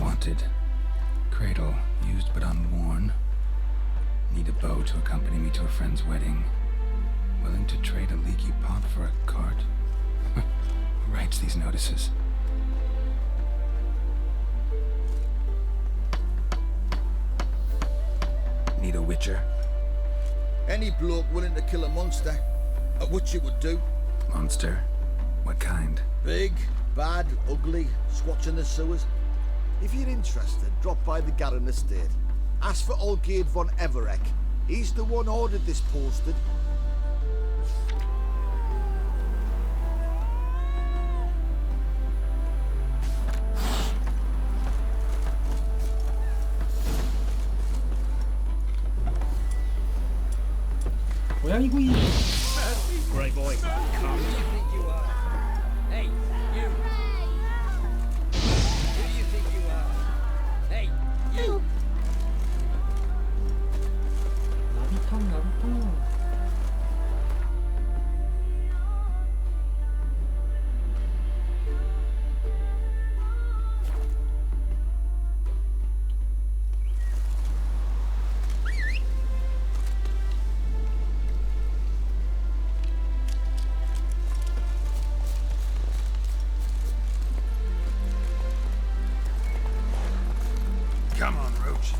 Wanted. Cradle, used but unworn. Need a bow to accompany me to a friend's wedding. Willing to trade a leaky pot for a cart? Who writes these notices? Need a witcher? Any bloke willing to kill a monster, a witcher would do. Monster? What kind? Big, bad, ugly, squats in the sewers. If you're interested, drop by the Garren estate. Ask for Olgierd von Everek. He's the one ordered this posted. 고양이구이. Great boy. Come. Who do you think you are? Hey, you. Who do you think you are? Hey, you. 나비탕 나비탕. Come on, Roach.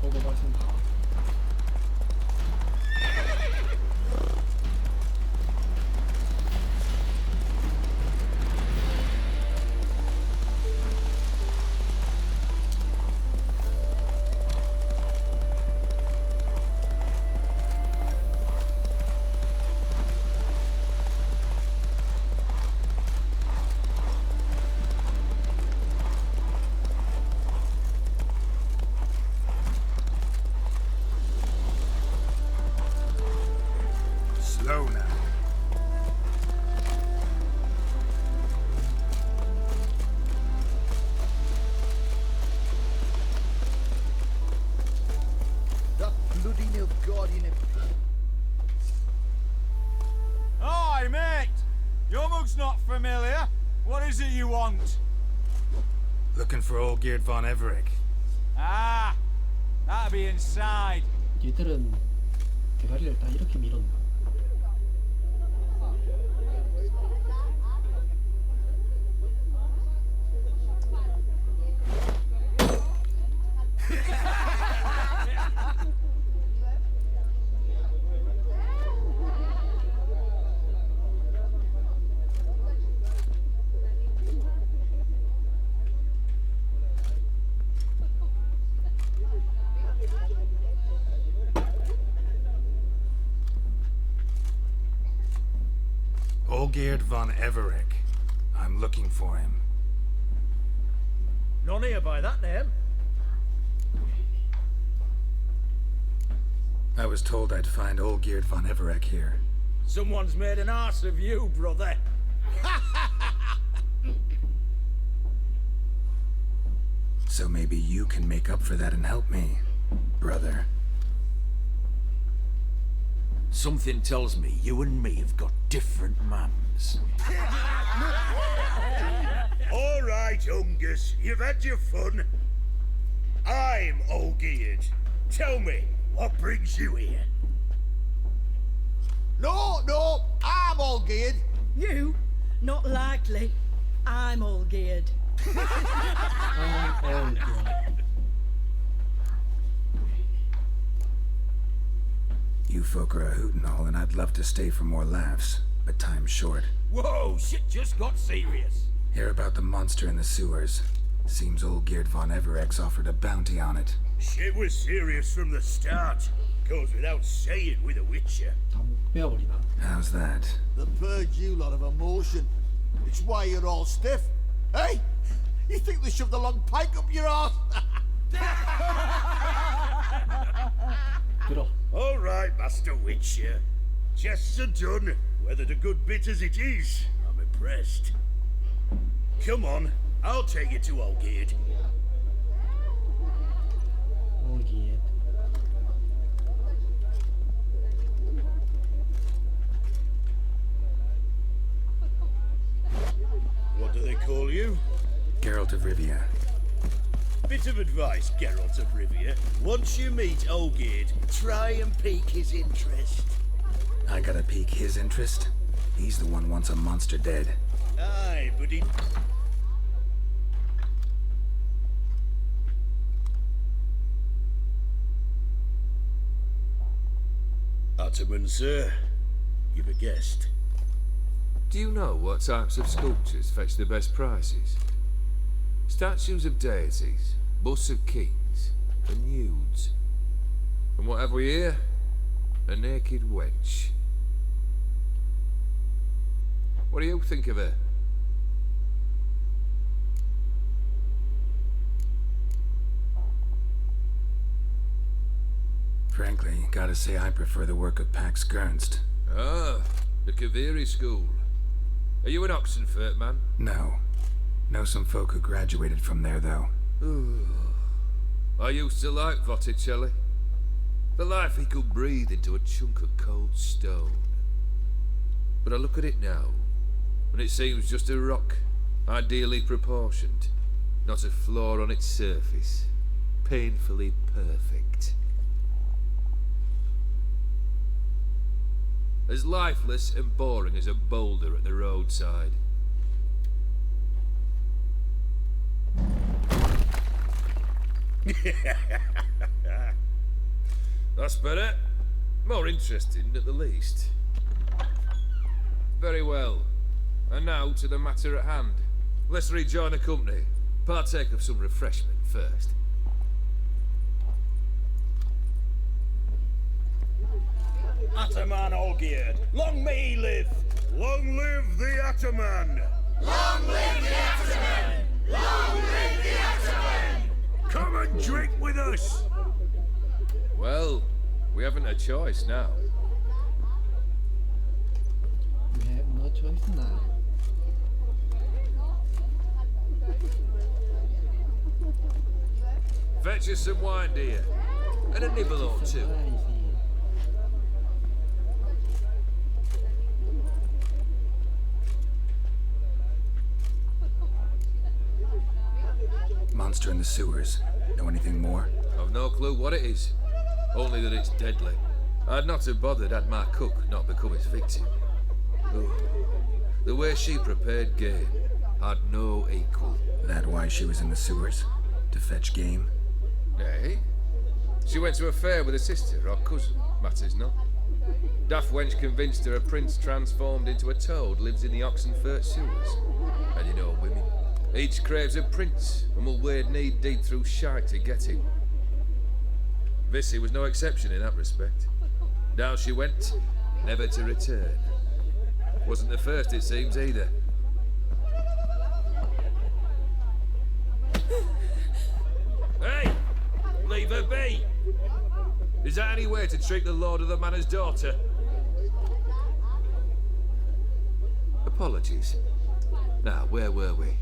보고 가신다. Slow now. That bloody Nilfgaardian Hi, mate! Your mug's not familiar. What is it you want? Looking for Olgierd von Everek. Ah, that'll be inside. 얘들은 대가리를 다 이렇게 밀었나? Olgierd von Everek. I'm looking for him. None here by that name. I was told I'd find Olgierd von Everek here. Someone's made an arse of you, brother. So maybe you can make up for that and help me, brother. Something tells me you and me have got different mums. All right, Ungus, you've had your fun. I'm Olgierd. Tell me, what brings you here? No, I'm Olgierd. You? Not likely. I'm all geared. You folk are a hoot and all, and I'd love to stay for more laughs, but time's short. Whoa, shit just got serious. Hear about the monster in the sewers. Seems Olgierd von Everek's offered a bounty on it. Shit was serious from the start. Goes without saying with a witcher. 다 못 빼어버리나? How's that? They purge you lot of emotion. It's why you're all stiff. Hey? You think they shoved a long pike up your arse? 들어. All right. right, Master Witcher. Chests are done. Whether the good bit as it is, I'm impressed. Come on, I'll take you to Olgierd. 오기에. What do they call you? Geralt of Rivia. Bit of advice, Geralt of Rivia. Once you meet Olgierd, try and pique his interest. I gotta pique his interest? He's the one wants a monster dead. Aye, but he... Ottoman, sir. You've a guest. Do you know what types of sculptures fetch the best prices? Statues of deities, busts of kings, and nudes. And what have we here? A naked wench. What do you think of her? Frankly, gotta say I prefer the work of Pax Gernst. Ah, the Kaviri school. Are you an Oxenfurt man? No. Know some folk who graduated from there, though. I used to like Botticelli. The life he could breathe into a chunk of cold stone. But I look at it now, and it seems just a rock, ideally proportioned. Not a flaw on its surface. Painfully perfect. As lifeless and boring as a boulder at the roadside. That's better. More interesting, at the least. Very well. And now to the matter at hand. Let's rejoin the company. Partake of some refreshment first. Ataman Olgierd, long may he live! Long live the Ataman! Long live the Ataman! Long live the Ataman! Come and drink with us! Well, we haven't a choice now. We have no choice now. Fetch us some wine, dear. And a nibble or two. Monster in the sewers. Know anything more? I've no clue what it is. Only that it's deadly. I'd not have bothered had my cook not become its victim. Oh, the way she prepared game had no equal. That why she was in the sewers? To fetch game? Eh? She went to a fair with a sister or cousin, matters not. Daft wench convinced her a prince transformed into a toad lives in the Oxenfurt sewers. And you know women. Each craves a prince and will wade knee deep through shite to get him. Vissy was no exception in that respect. Down she went, never to return. Wasn't the first, it seems, either. Hey! Leave her be! Is that any way to treat the lord of the manor's daughter? Apologies. Now, where were we?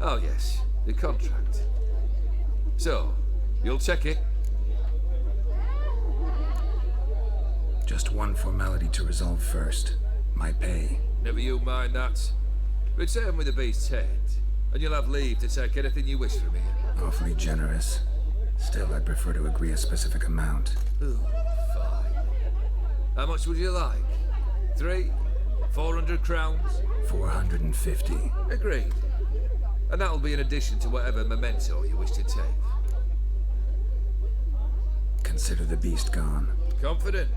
Oh yes, the contract. So, you'll check it? Just one formality to resolve first. My pay. Never you mind that. Return with the beast's head, and you'll have leave to take anything you wish from here. Awfully generous. Still, I'd prefer to agree a specific amount. Ooh, fine. How much would you like? 400 crowns? 450. Agreed. And that'll be in addition to whatever memento you wish to take. Consider the beast gone. Confident?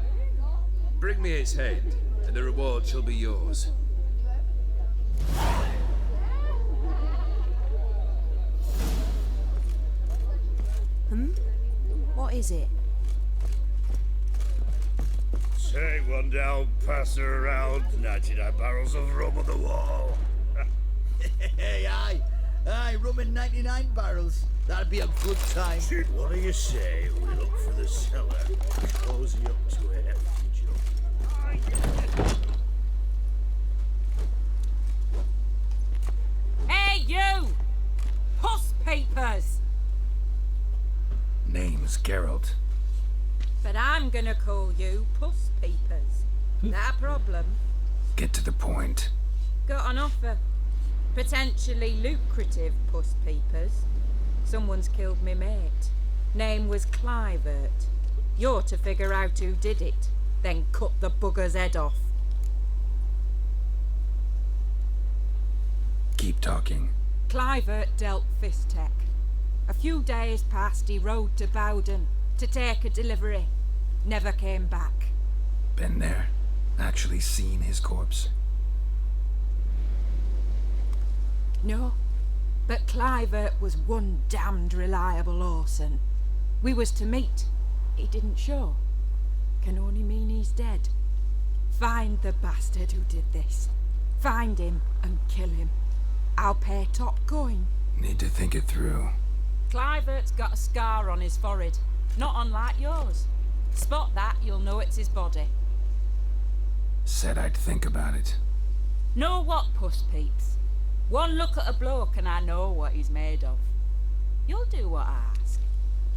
Bring me its head, and the reward shall be yours. What is it? Take one down, pass her around, 99 barrels of rum on the wall. Hey, aye, rum in 99 barrels. That'd be a good time. What do you say we look for the cellar, cozy up to it? But I'm gonna call you Puss Peepers. That a problem? Get to the point. Got an offer. Potentially lucrative Puss Peepers. Someone's killed me mate. Name was Clivert. You're to figure out who did it, then cut the bugger's head off. Keep talking. Clivert dealt Fistech. A few days past, he rode to Bowden to take a delivery. Never came back. Been there? Actually seen his corpse? No, but Clivert was one damned reliable Orson. We was to meet. He didn't show. Can only mean he's dead. Find the bastard who did this. Find him and kill him. I'll pay top coin. Need to think it through. Clivert's got a scar on his forehead, not unlike yours. Spot that, you'll know it's his body. Said I'd think about it. Know what, Puss Peeps? One look at a bloke and I know what he's made of. You'll do what I ask.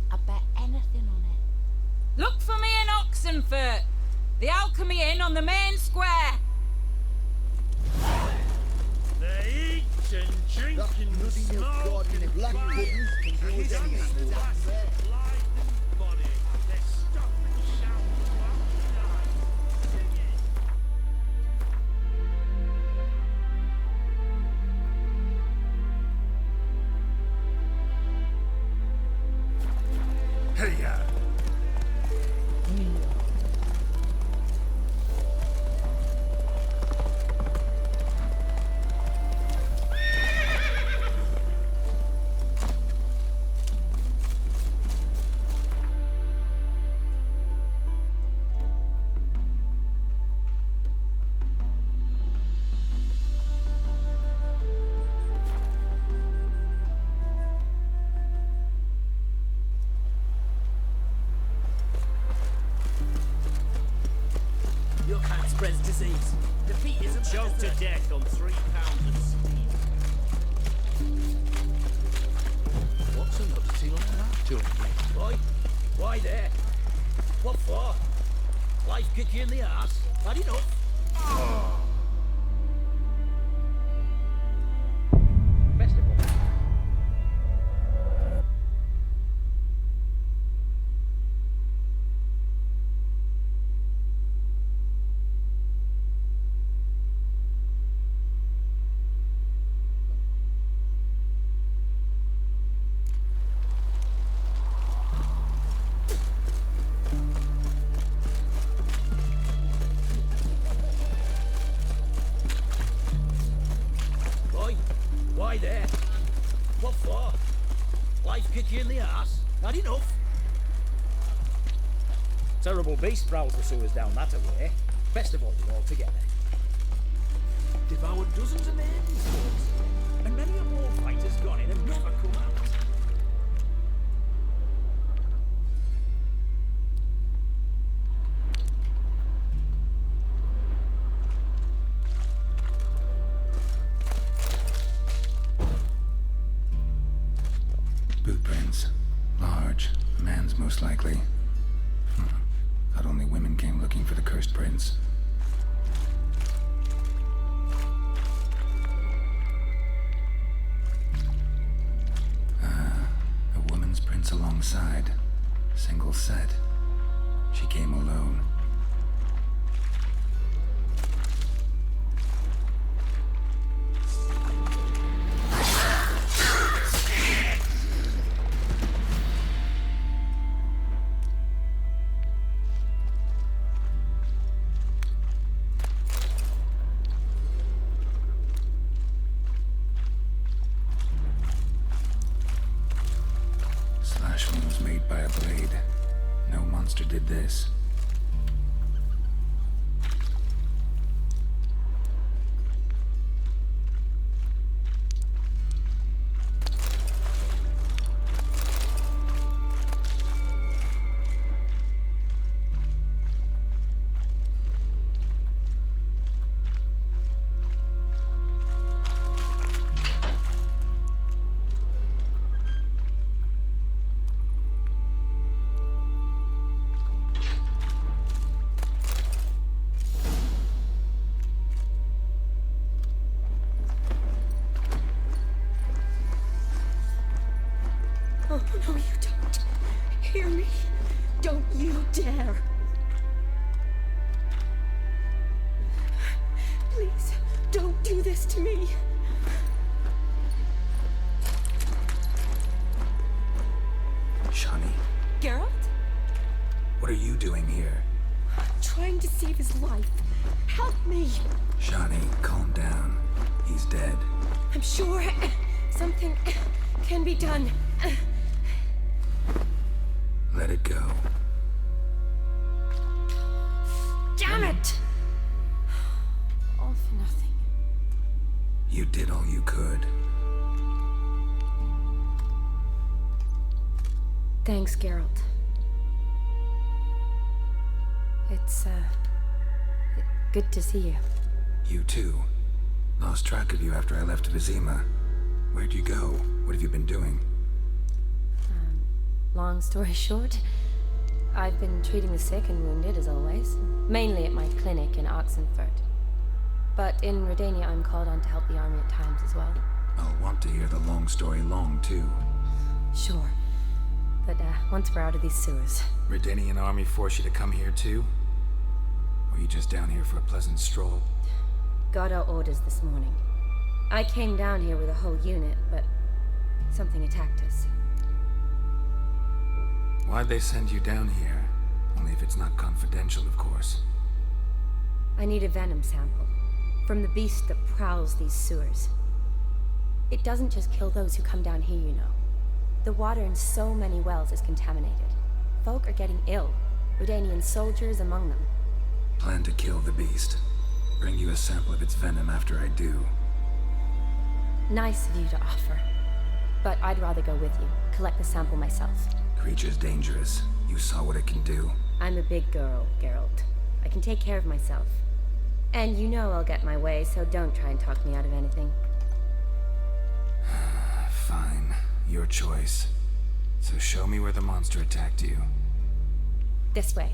I bet anything on it. Look for me in Oxenfurt. The Alchemy Inn on the main square. They eat and drink That and bloody milk smoke garden in black pudding can hold any smoke. Hey-ya! Your hand spreads disease. Defeat isn't Choked to death on 3 pounds of steel. What's a nutsy like that to him? Boy, why there? What for? Life kick you in the ass. Had enough. Best of all. Why there? What for? Life kick you in the ass. Had enough. Terrible beast prowls the sewers down that away. Best avoid it altogether. Devoured dozens of men, these folks. And many a war fighter's gone in and never come out. Boot prints. Large. Man's most likely. Thought only women came looking for the cursed prince. A woman's prints alongside. Single set. She came alone. Slash wounds made by a blade. No monster did this. you dare. Please, don't do this to me. Shani, Geralt? what are you doing here? Trying to save his life. Help me. Shani, calm down. He's dead. I'm sure something can be done. Let it go. Damn it! All for nothing. You did all you could. Thanks, Geralt. It's, good to see you. You too. Lost track of you after I left Vizima. Where'd you go? What have you been doing? Long story short, I've been treating the sick and wounded, as always. Mainly at my clinic in Oxenfurt. But in Redania, I'm called on to help the army at times as well. I'll want to hear the long story long, too. Sure. But, once we're out of these sewers. Redanian army forced you to come here, too? Or are you just down here for a pleasant stroll? Got our orders this morning. I came down here with a whole unit, but something attacked us. Why'd they send you down here? Only if it's not confidential, of course. I need a venom sample. From the beast that prowls these sewers. It doesn't just kill those who come down here, you know. The water in so many wells is contaminated. Folk are getting ill. Redanian soldiers among them. Plan to kill the beast. Bring you a sample of its venom after I do. Nice of you to offer. But I'd rather go with you. Collect the sample myself. Creature's dangerous. You saw what it can do. I'm a big girl, Geralt. I can take care of myself. And you know I'll get my way, so don't try and talk me out of anything. Fine. Your choice. So show me where the monster attacked you. This way.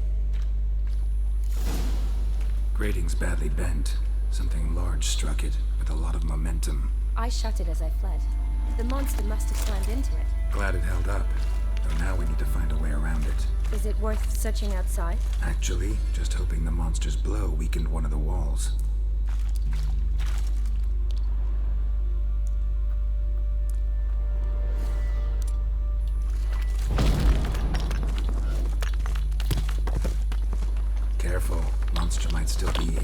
Grating's badly bent. Something large struck it, with a lot of momentum. I shut it as I fled. The monster must have climbed into it. Glad it held up. Though now we need to find a way around it. Is it worth searching outside? Actually, just hoping the monster's blow weakened one of the walls. Careful, monster might still be here.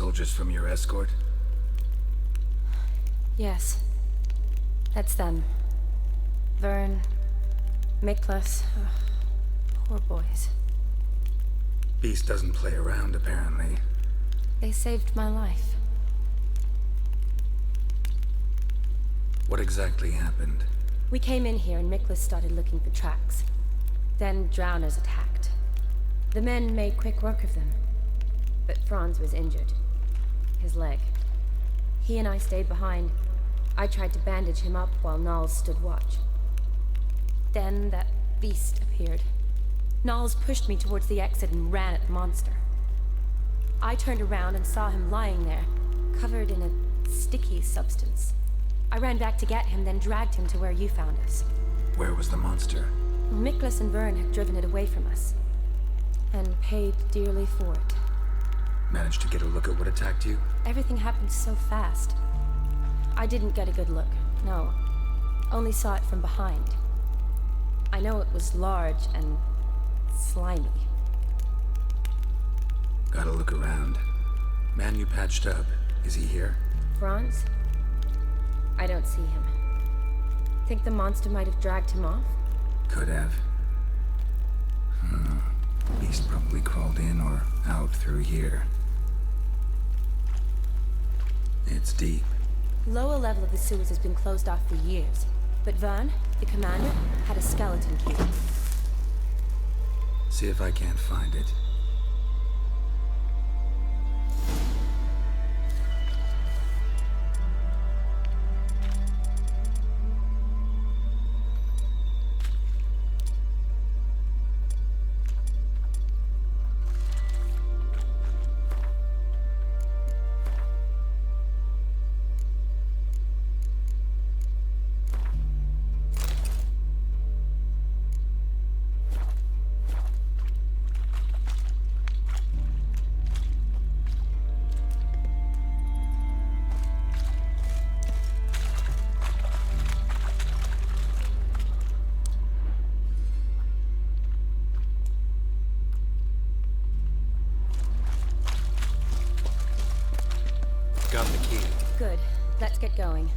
Soldiers from your escort? Yes. That's them. Vern, Miklas. Poor boys. Beast doesn't play around, apparently. They saved my life. What exactly happened? We came in here and Miklas started looking for tracks. Then drowners attacked. The men made quick work of them. But Franz was injured. His leg. He and I stayed behind. I tried to bandage him up while Nals stood watch. Then that beast appeared. Nals pushed me towards the exit and ran at the monster. I turned around and saw him lying there, covered in a sticky substance. I ran back to get him, then dragged him to where you found us. Where was the monster? Miklas and Vern had driven it away from us. And paid dearly for it. Managed to get a look at what attacked you? Everything happened so fast. I didn't get a good look, no. Only saw it from behind. I know it was large and slimy. Gotta look around. Man you patched up, is he here? Franz? I don't see him. Think the monster might have dragged him off? Could have. Beast probably crawled in or out through here. It's deep. Lower level of the sewers has been closed off for years. But Vern, the commander, had a skeleton key. See if I can't find it. Got the key. Good. Let's get going.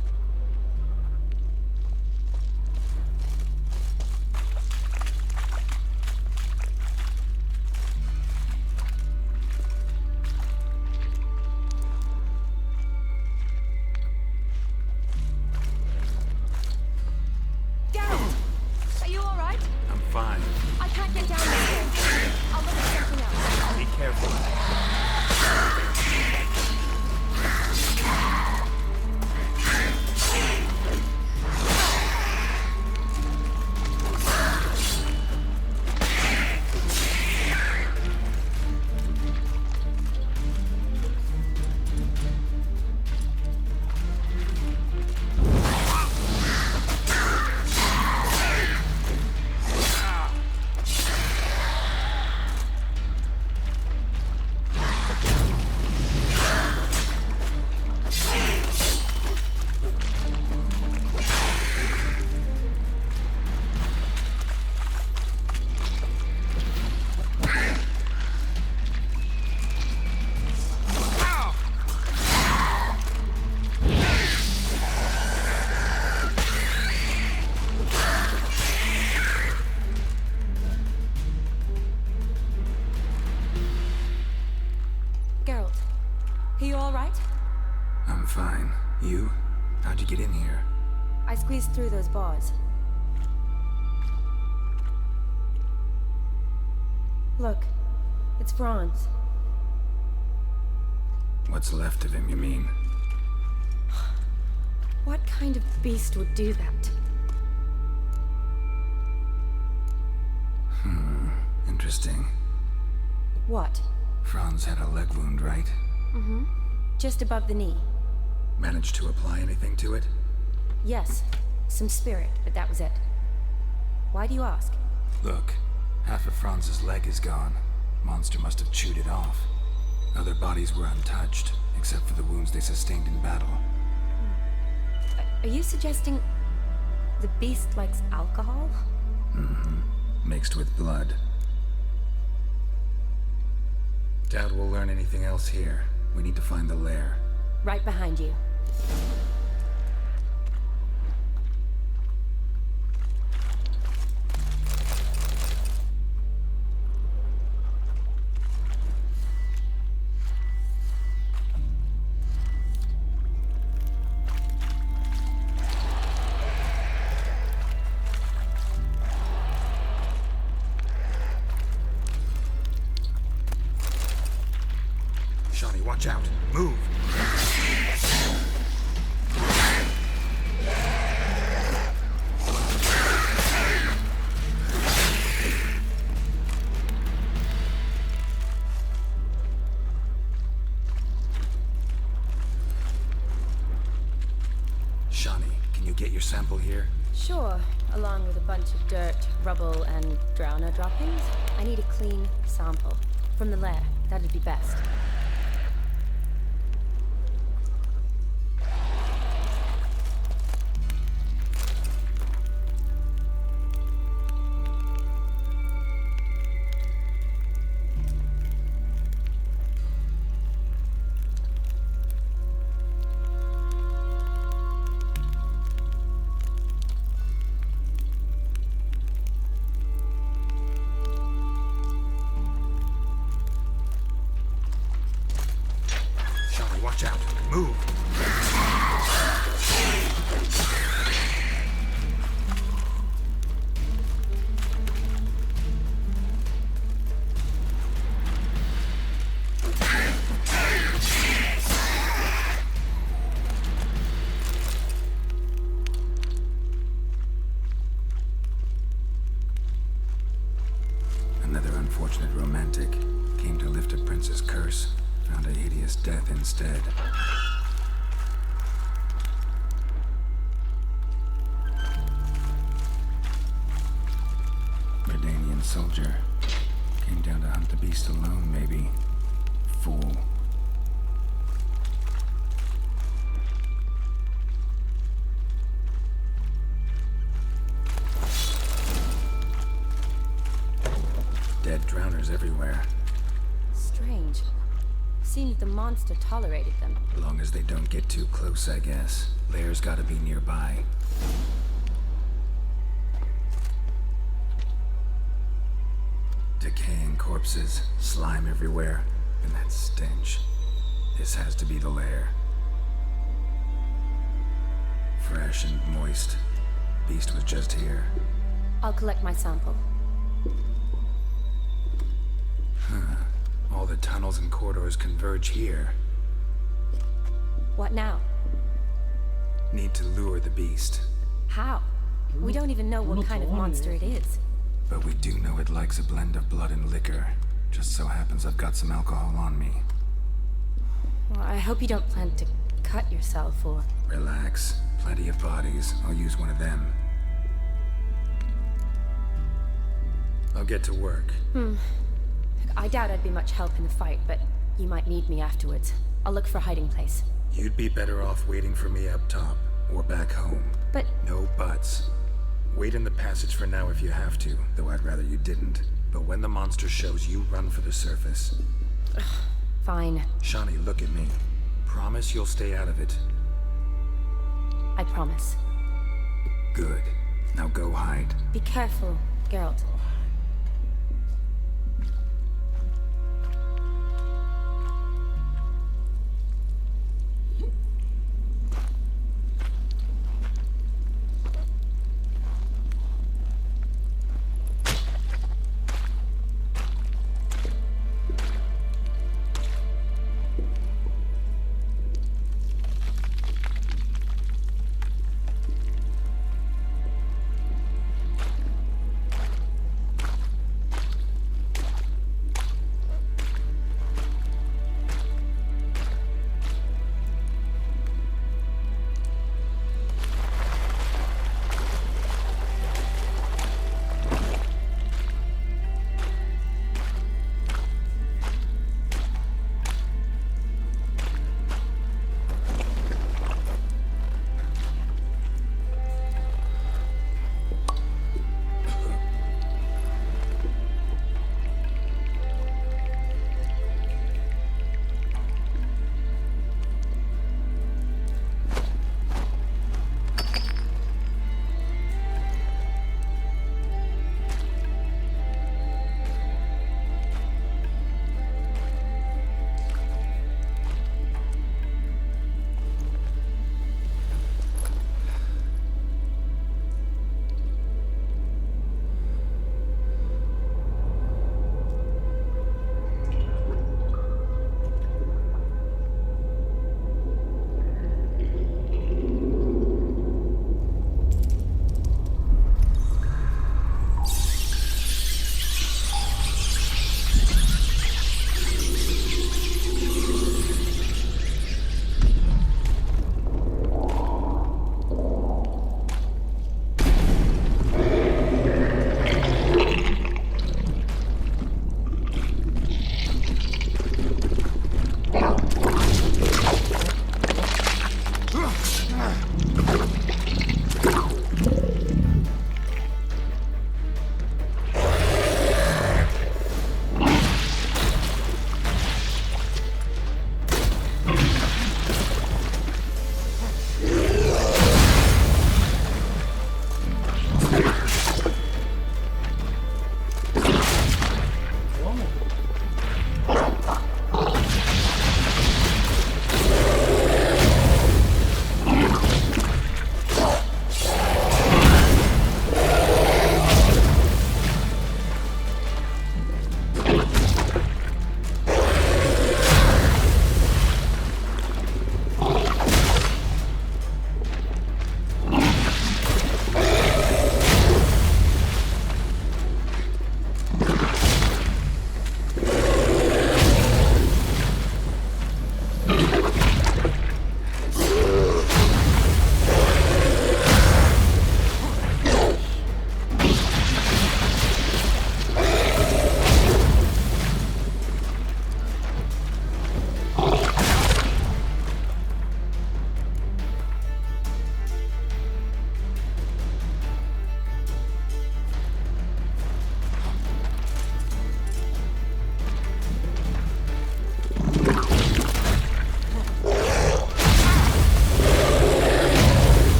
Geralt! Are you all right? I'm fine. I can't get down there. I'll look at something else. Be careful. Geralt, are you all right? I'm fine. You? How'd you get in here? I squeezed through those bars. Look, it's Franz. What's left of him, you mean? What kind of beast would do that? Interesting. What? Franz had a leg wound, right? Mm-hmm. Just above the knee. Managed to apply anything to it? Yes, some spirit, but that was it. Why do you ask? Look, half of Franz's leg is gone. Monster must have chewed it off. Other bodies were untouched, except for the wounds they sustained in battle. Are you suggesting the beast likes alcohol? Mixed with blood. Doubt we'll learn anything else here. We need to find the lair. Right behind you. Shawnee, watch out. Move. Shawnee, sample here? Sure, along with a bunch of dirt, rubble, and drowner droppings. I need a clean sample. From the lair, that'd be best. Watch out. Move. Another unfortunate romantic came to lift a prince's curse. Found a hideous death instead. Redanian soldier. Came down to hunt the beast alone, maybe. Fool. Dead drowners everywhere. Strange. Seemed the monster tolerated them. As long as they don't get too close, I guess. Lair's gotta be nearby. Decaying corpses, slime everywhere, and that stench. This has to be the lair. Fresh and moist. Beast was just here. I'll collect my sample. All the tunnels and corridors converge here. What now? Need to lure the beast. How? We don't even know what kind of monster it is. But we do know it likes a blend of blood and liquor. Just so happens I've got some alcohol on me. Well, I hope you don't plan to cut yourself or... Relax. Plenty of bodies. I'll use one of them. I'll get to work. I doubt I'd be much help in the fight, but you might need me afterwards. I'll look for a hiding place. You'd be better off waiting for me up top, or back home. But... No buts. Wait in the passage for now if you have to, though I'd rather you didn't. But when the monster shows, you run for the surface. Fine. Shawnee, look at me. Promise you'll stay out of it. I promise. Good. Now go hide. Be careful, Geralt.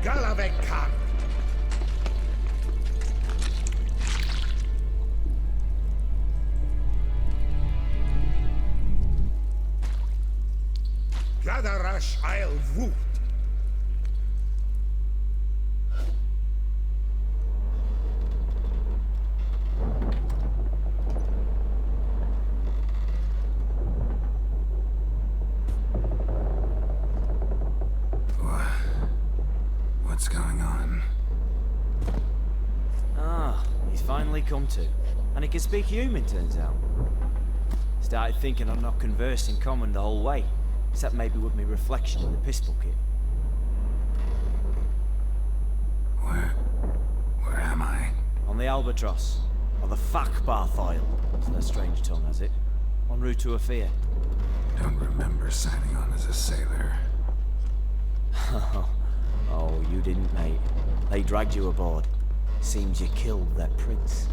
Galavekar. Gadarash I'll Woot. What's going on? Ah, he's finally come to. And he can speak human, turns out. Started thinking I'd not conversed in common the whole way. Except maybe with me reflection in the pistol kit. Where am I? On the Albatross. Or the Fakbarth Isle. It's a strange tongue, has it? En route to Afia. Don't remember signing on as a sailor. Oh, you didn't, mate. They dragged you aboard. Seems you killed their prince.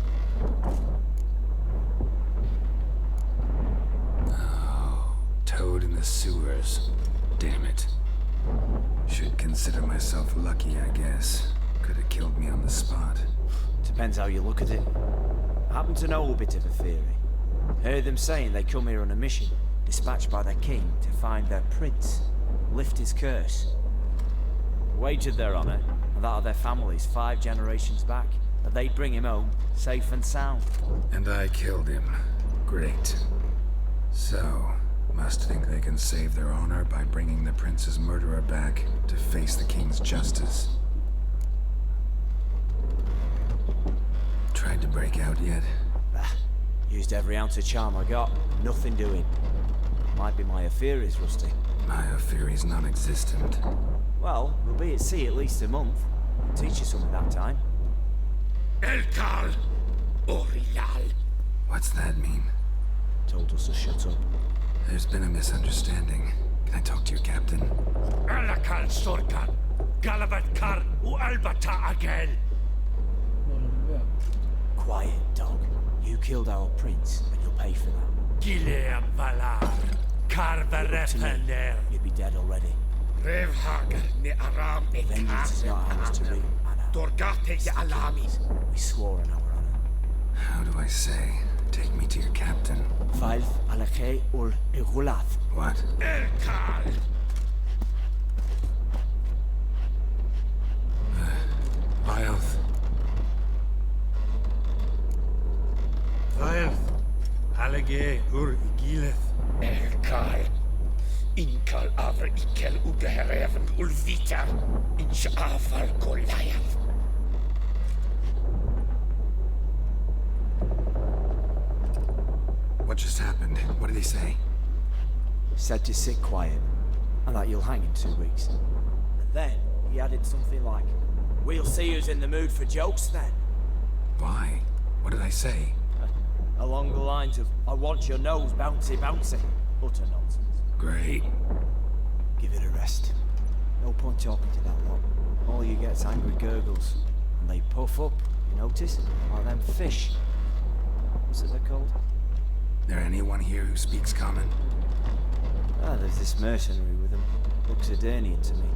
Toad in the sewers. Damn it. Should consider myself lucky, I guess. Could have killed me on the spot. Depends how you look at it. I happen to know a bit of a theory. Heard them saying they come here on a mission, dispatched by their king to find their prince, lift his curse. Wagered their honor, and that of their families 5 generations back, that they'd bring him home, safe and sound. And I killed him. Great. So, must think they can save their honor by bringing the prince's murderer back to face the king's justice. Tried to break out yet? Used every ounce of charm I got, nothing doing. Might be my Aetheri's rusty. My Aetheri's non-existent. Well, we'll be at sea at least a month. Teach you something that time. Elkal Orilal. What's that mean? Told us to shut up. There's been a misunderstanding. Can I talk to your captain? Alakal Sorkan. Galavatkar U Albata Agel. Quiet, dog. You killed our prince, and you'll pay for that. Gileam Valar. Carverepener. You'd be dead already. Revhagar ne Aram Vengeance is not ours to reap, Anna. Dorgate ya Alamis. We swore on our honor. How do I say? Take me to your captain. Valv alake ul igulath. What? Elkal. Vilth. Vilth. Alage ur Igileth. Elkal. Inkal avr ikel ugehereven ulvita. Inch afal Goliath. What just happened? What did he say? Said to sit quiet, and that you'll hang in 2 weeks. And then he added something like, "We'll see who's in the mood for jokes then." Why? What did I say? Along the lines of, "I want your nose bouncy bouncy." Utter nonsense. Great. Give it a rest. No point talking to that lot. All you get's angry gurgles. And they puff up, you notice? Like them fish. What's it they're called? There anyone here who speaks common? There's this mercenary with him. Looks Adernian to me.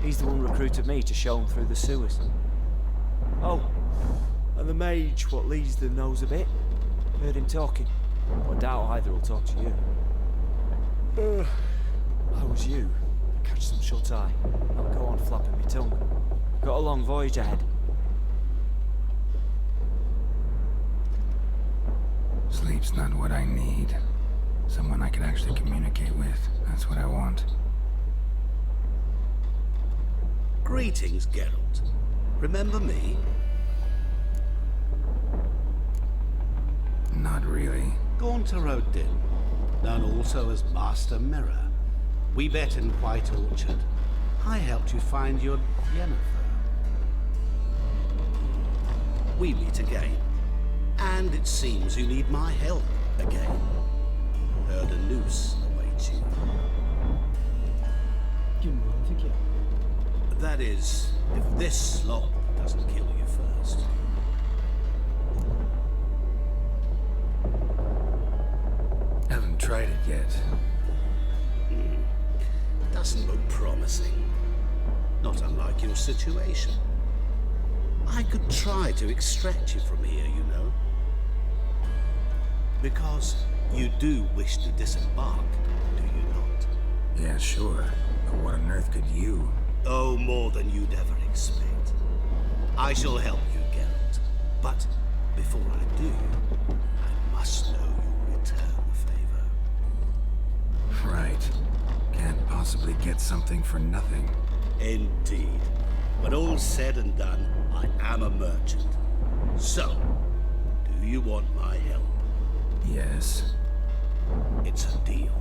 He's the one recruited me to show him through the sewers. Oh, and the mage what leads them knows a bit. Heard him talking. But I doubt either will talk to you. How was you? Catch some shut-eye. Not go on flapping me tongue. Got a long voyage ahead. Sleep's not what I need. Someone I can actually communicate with. That's what I want. Greetings, Geralt. Remember me? Not really. Gaunter O'Din, known also as Master Mirror. We met in White Orchard. I helped you find your Yennefer. We meet again. And it seems you need my help again. Heard a noose awaits you. That is, if this slop doesn't kill you first. Haven't tried it yet. Doesn't look promising. Not unlike your situation. I could try to extract you from here, you know. Because you do wish to disembark, do you not? Yeah, sure. But what on earth could you? Oh, more than you'd ever expect. I shall help you, Geralt. But before I do, I must know you'll return the favor. Right. Can't possibly get something for nothing. Indeed. When all's said and done, I am a merchant. So, do you want my help? Yes. It's a deal.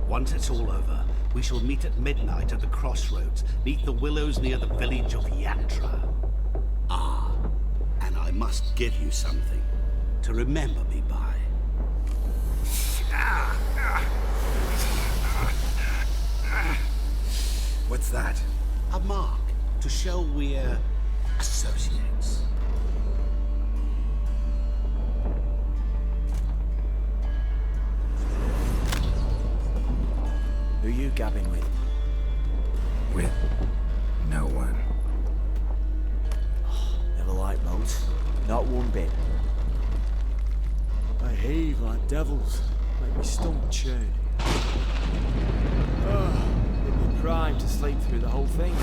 Once it's all over, we shall meet at midnight at the crossroads, neath the willows near the village of Yatra. Ah, and I must give you something to remember me by. What's that? A mark to show we're associates. Who you gabbing with? With no one. Never liked boats. Not one bit. They heave like devils. Make me stomach churn. It'd be prime to sleep through the whole thing.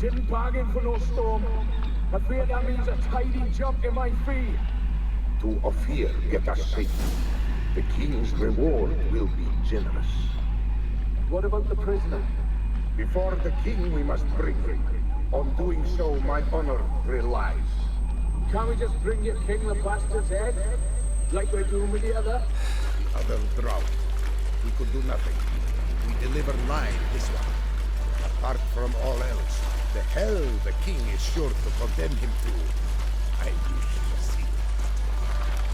Didn't bargain for no storm. I fear that means a tidy jump in my fee. To Ophir, get us safe. The king's reward will be generous. What about the prisoner? Before the king we must bring him. On doing so, my honor relies. Can't we just bring your king the bastard's head? Like we're doing with the other? Other drowned. We could do nothing. We deliver live this one. Apart from all else, the hell the king is sure to condemn him to, I wish to see.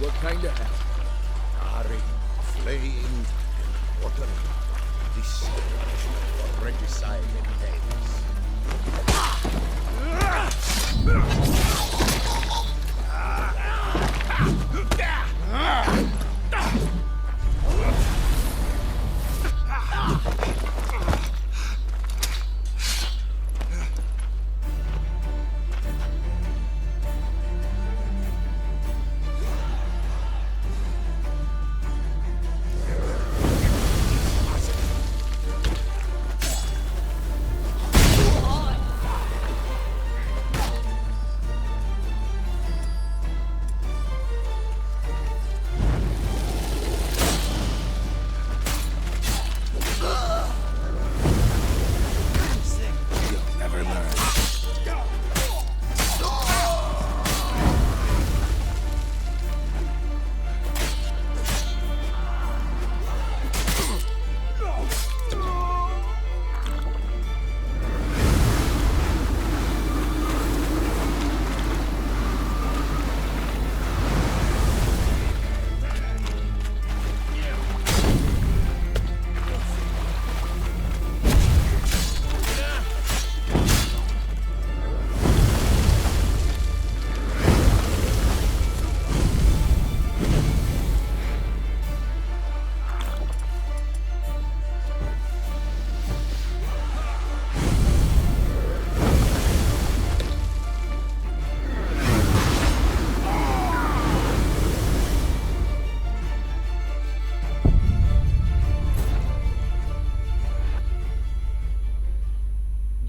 What kind of hell? Tarring, flaying, and watering. This is the punishment for regicide and tales.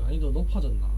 난이도 높아졌나?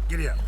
Giddy up.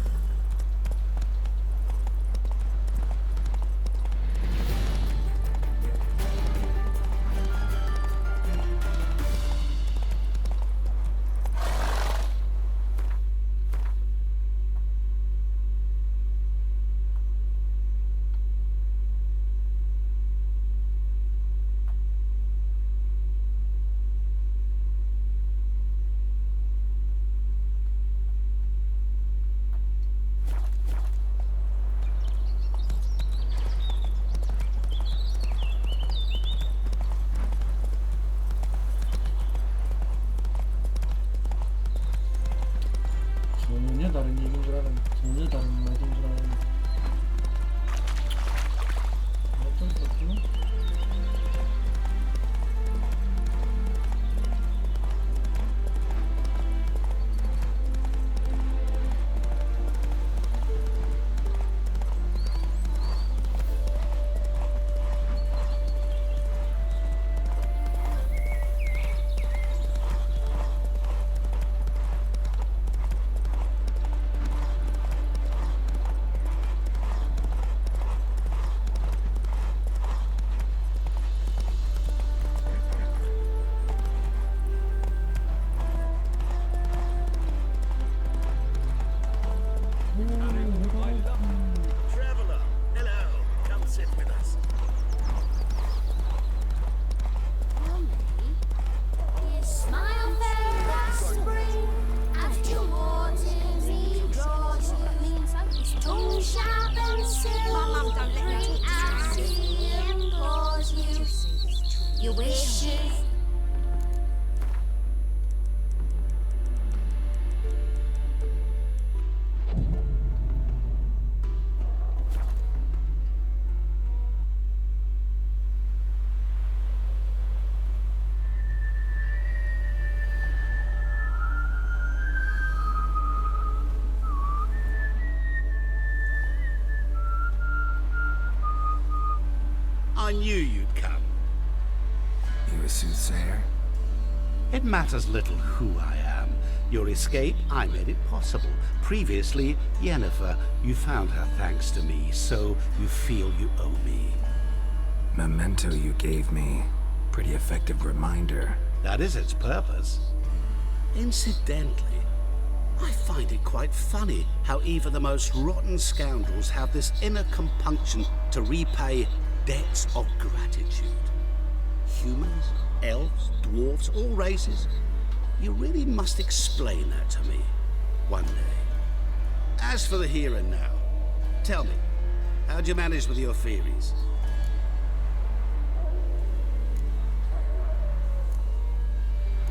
your wishes. I knew you'd come. You a soothsayer? It matters little who I am. Your escape, I made it possible. Previously, Yennefer, you found her thanks to me, so you feel you owe me. Memento you gave me. Pretty effective reminder. That is its purpose. Incidentally, I find it quite funny how even the most rotten scoundrels have this inner compunction to repay debts of gratitude. Humans, elves, dwarves, all races. You really must explain that to me one day. As for the here and now, tell me, how'd you manage with your theories?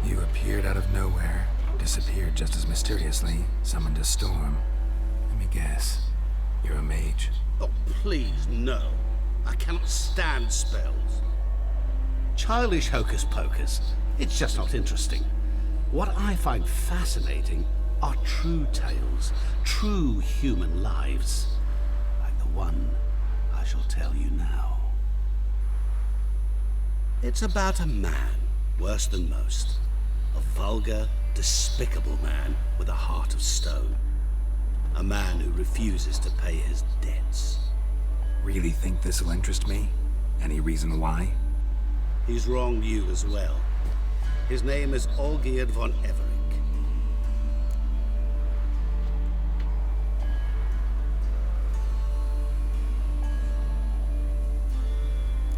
You appeared out of nowhere, disappeared just as mysteriously, summoned a storm. Let me guess. You're a mage. Oh, please, no. I cannot stand spells. Childish hocus pocus. It's just not interesting. What I find fascinating are true tales, true human lives, like the one I shall tell you now. It's about a man, worse than most. A vulgar, despicable man with a heart of stone. A man who refuses to pay his debts. Really think this will interest me? Any reason why? He's wronged you as well. His name is Olgierd von Everec.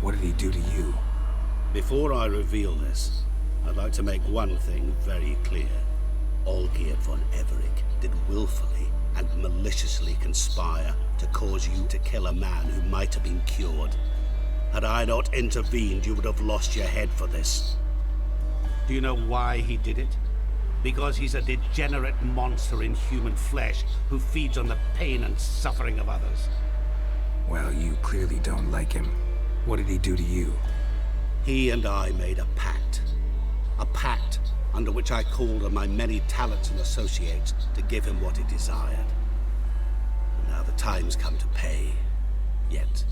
What did he do to you? Before I reveal this, I'd like to make one thing very clear. Olgierd von Everec did willfully and maliciously conspire to cause you to kill a man who might have been cured. Had I not intervened, you would have lost your head for this. Do you know why he did it? Because he's a degenerate monster in human flesh who feeds on the pain and suffering of others. Well, you clearly don't like him. What did he do to you? He and I made a pact. A pact under which I called on my many talents and associates to give him what he desired. And now the time's come to pay. Yet,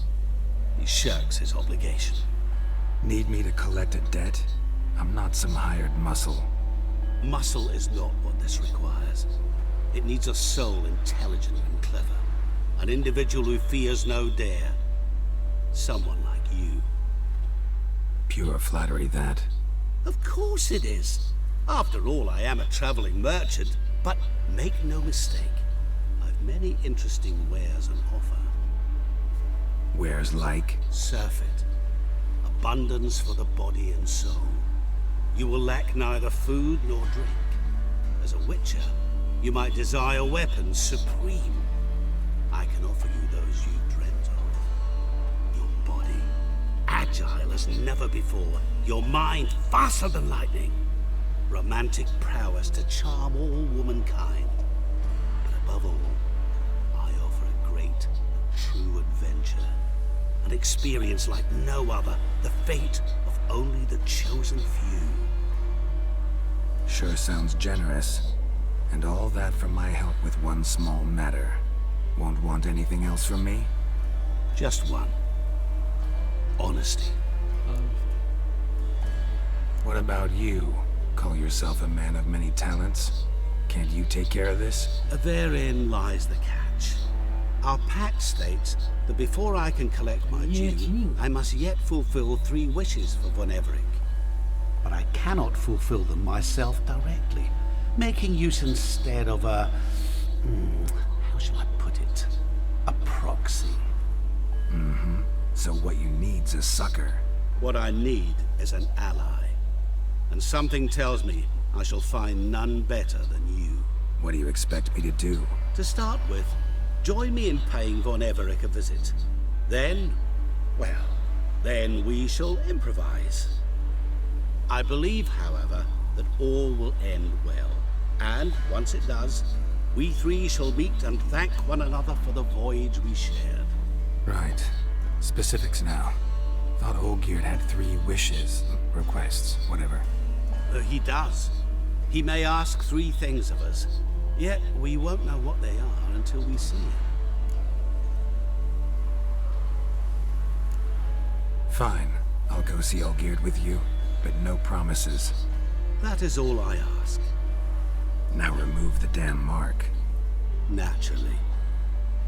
he shirks his obligation. Need me to collect a debt? I'm not some hired muscle. Muscle is not what this requires. It needs a soul intelligent and clever. An individual who fears no dare. Someone like you. Pure flattery, that. Of course it is. After all, I am a traveling merchant. But make no mistake, I've many interesting wares on offer. Wares like? Surfeit. Abundance for the body and soul. You will lack neither food nor drink. As a witcher, you might desire weapons supreme. I can offer you those you dreamt of. Your body, agile as never before. Your mind, faster than lightning. Romantic prowess to charm all womankind. But above all, I offer a great and true adventure. An experience like no other. The fate of only the chosen few. Sure sounds generous. And all that for my help with one small matter. Won't want anything else from me? Just one. Honesty. What about you? Call yourself a man of many talents? Can't you take care of this? Therein lies the catch. Our pact states that before I can collect my due, I must yet fulfill 3 wishes for von Everec. But I cannot fulfill them myself directly, making use instead of a... how shall I put it? A proxy. Mm-hmm. So what you need's a sucker. What I need is an ally. And something tells me I shall find none better than you. What do you expect me to do? To start with, join me in paying von Everec a visit. Then, well, then we shall improvise. I believe, however, that all will end well. And once it does, we three shall meet and thank one another for the voyage we shared. Right. Specifics now. Thought Olgierd had 3 wishes, requests, whatever. He does. He may ask 3 things of us, yet we won't know what they are until we see him. Fine. I'll go see Olgierd with you, but no promises. That is all I ask. Now remove the damn mark. Naturally.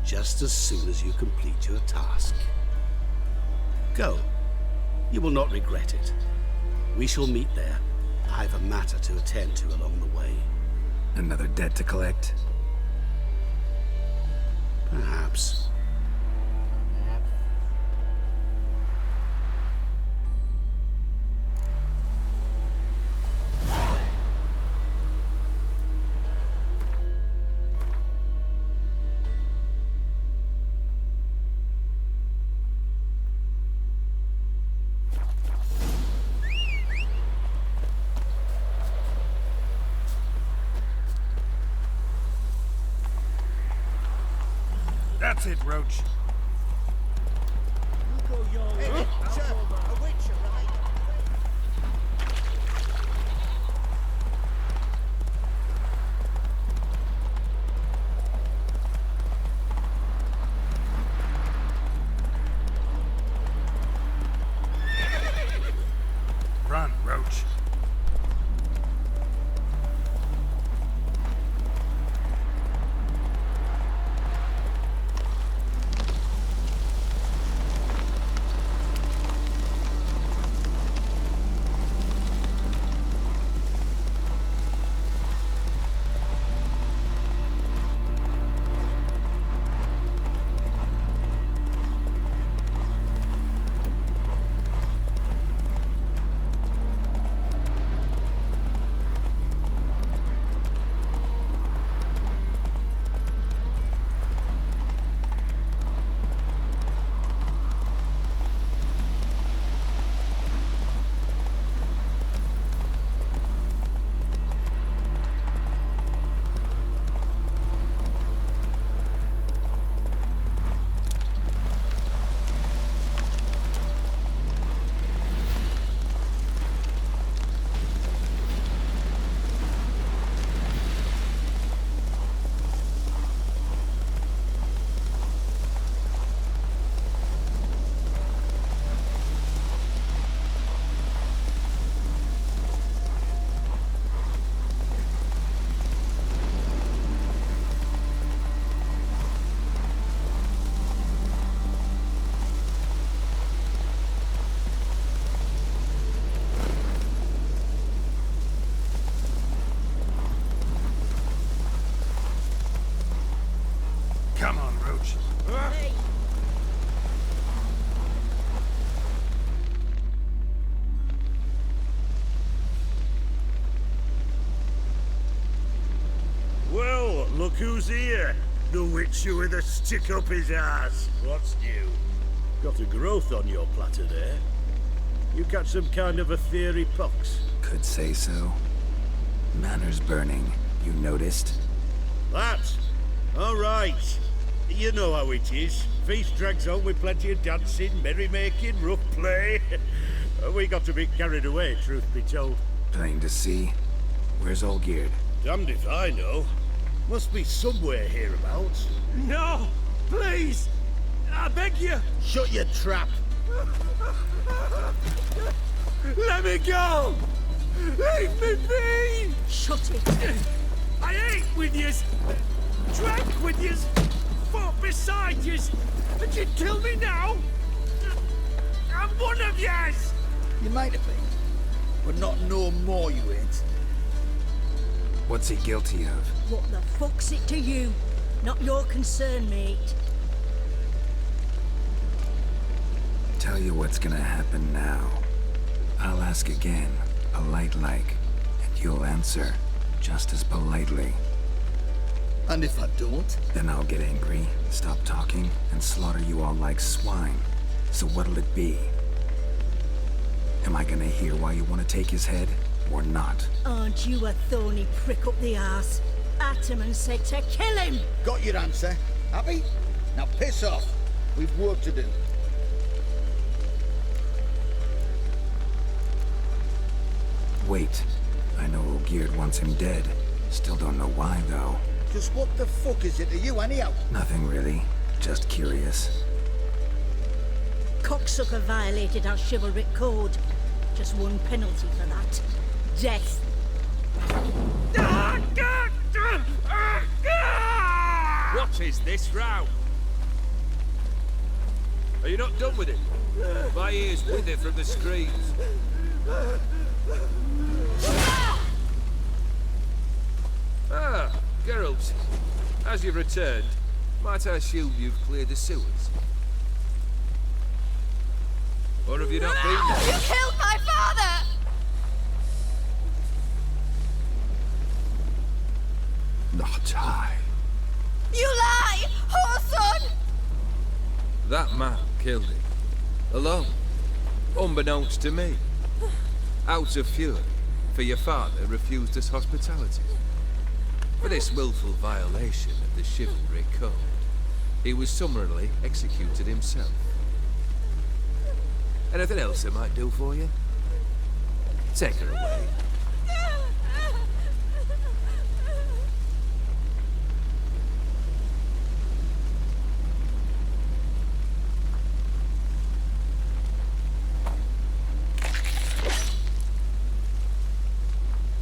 Just as soon as you complete your task. Go. You will not regret it. We shall meet there. I've a matter to attend to along the way. Another debt to collect? Perhaps. That's it, Roach. Hey, sir, a witcher, right? Run, Roach. Come on, Roach. Hey! Well, look who's here. The witcher with a stick up his ass. What's new? Got a growth on your platter there. You catch some kind of a fiery pox? Could say so. Manners burning. You noticed? That? All right. You know how it is. Feast drags on with plenty of dancing, merrymaking, rough play. We got a bit carried away, truth be told. Plain to see. Where's Olgierd? Damned if I know. Must be somewhere hereabouts. No! Please! I beg you! Shut your trap! Let me go! Leave me be! Shut it! I ate with yous, drank with yous, fought beside yous, and you'd kill me now? I'm one of yous! You might have been, but not no more you ain't. What's he guilty of? What the fuck's it to you? Not your concern, mate. Tell you what's gonna happen now. I'll ask again, polite-like, and you'll answer just as politely. And if I don't? Then I'll get angry, stop talking, and slaughter you all like swine. So what'll it be? Am I gonna hear why you want to take his head, or not? Aren't you a thorny prick up the arse? Ataman said to kill him! Got your answer. Happy? Now piss off. We've work to do. Wait. I know Olgierd wants him dead. Still don't know why, though. Just what the fuck is it to you, anyhow? Nothing really. Just curious. Cocksucker violated our chivalric code. Just one penalty for that. Death. What is this row? Are you not done with it? My ears wither from the screams. Ah, Geralt. As you've returned, might I assume you've cleared the sewers? Or have you not been there? You killed my father! Not I. You lie! Whoreson! That man killed him. Alone. Unbeknownst to me. Out of fury, for your father refused us hospitality. For this willful violation of the chivalry code, he was summarily executed himself. Anything else I might do for you? Take her away.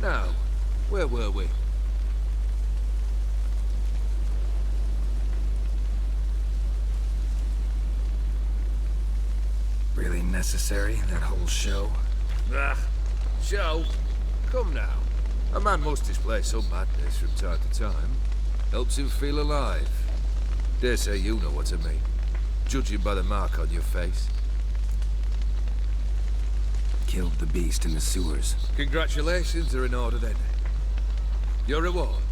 Now, where were we? Really necessary, that whole show? Ah, show? Come now. A man must display some madness from time to time. Helps him feel alive. Dare say you know what I mean. Judging by the mark on your face. Killed the beast in the sewers. Congratulations are in order then. Your reward.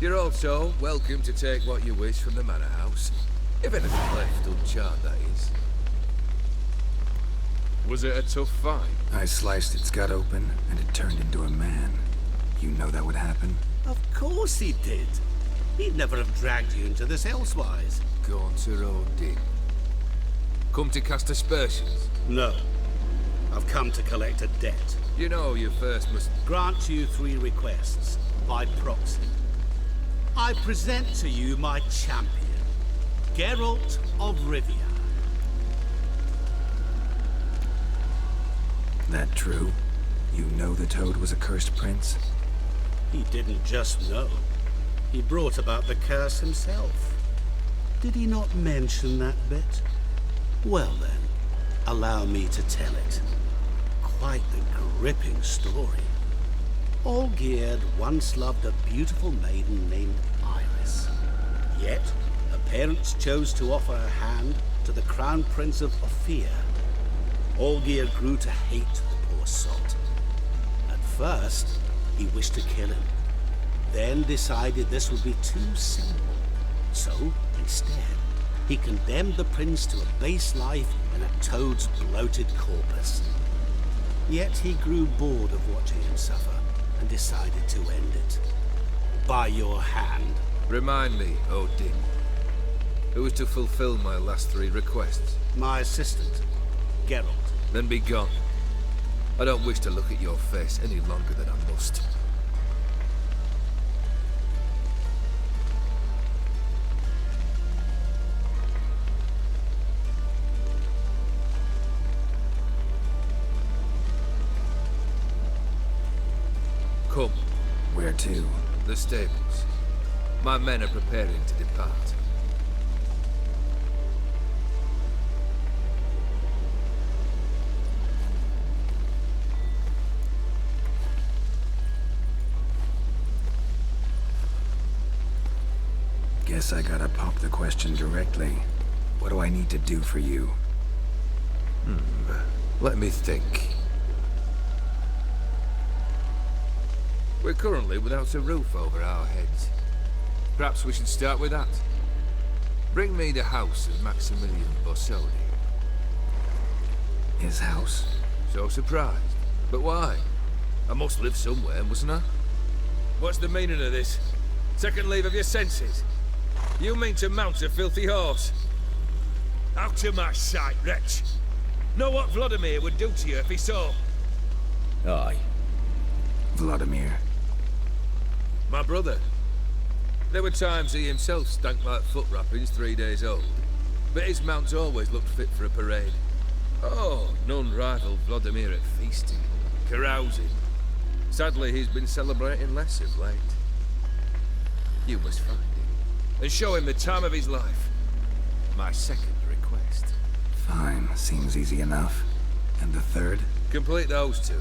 You're also welcome to take what you wish from the manor house. If anything left uncharted, that is. Was it a tough fight? I sliced its gut open, and it turned into a man. You know that would happen? Of course he did. He'd never have dragged you into this elsewise. Gaunter Odin. Come to cast aspersions? No. I've come to collect a debt. You know you first must... Grant you 3 requests, by proxy. I present to you my champion, Geralt of Rivia. That true? You know the Toad was a cursed prince? He didn't just know. He brought about the curse himself. Did he not mention that bit? Well then, allow me to tell it. Quite the gripping story. Olgierd once loved a beautiful maiden named Iris. Yet, her parents chose to offer her hand to the Crown Prince of Ophir. Olgierd grew to hate the poor sot. At first, he wished to kill him. Then decided this would be too simple. So, instead, he condemned the prince to a base life in a toad's bloated corpus. Yet he grew bored of watching him suffer and decided to end it. By your hand. Remind me, Odin. Who was to fulfill my last 3 requests? My assistant, Geralt. Then be gone. I don't wish to look at your face any longer than I must. Come. Where to? The stables. My men are preparing to depart. Guess I gotta pop the question directly. What do I need to do for you? Let me think. We're currently without a roof over our heads. Perhaps we should start with that. Bring me the house of Maximilian Bossoni. His house? So surprised. But why? I must live somewhere, mustn't I? What's the meaning of this? Second leave of your senses? You mean to mount a filthy horse? Out of my sight, wretch! Know what Vladimir would do to you if he saw? Aye. Vladimir. My brother. There were times he himself stank like foot wrappings 3 days old, but his mount always looked fit for a parade. Oh, none rivaled Vladimir at feasting, carousing. Sadly, he's been celebrating less of late. You must find him, and show him the time of his life. My second request. Fine, seems easy enough. And the third? Complete those two.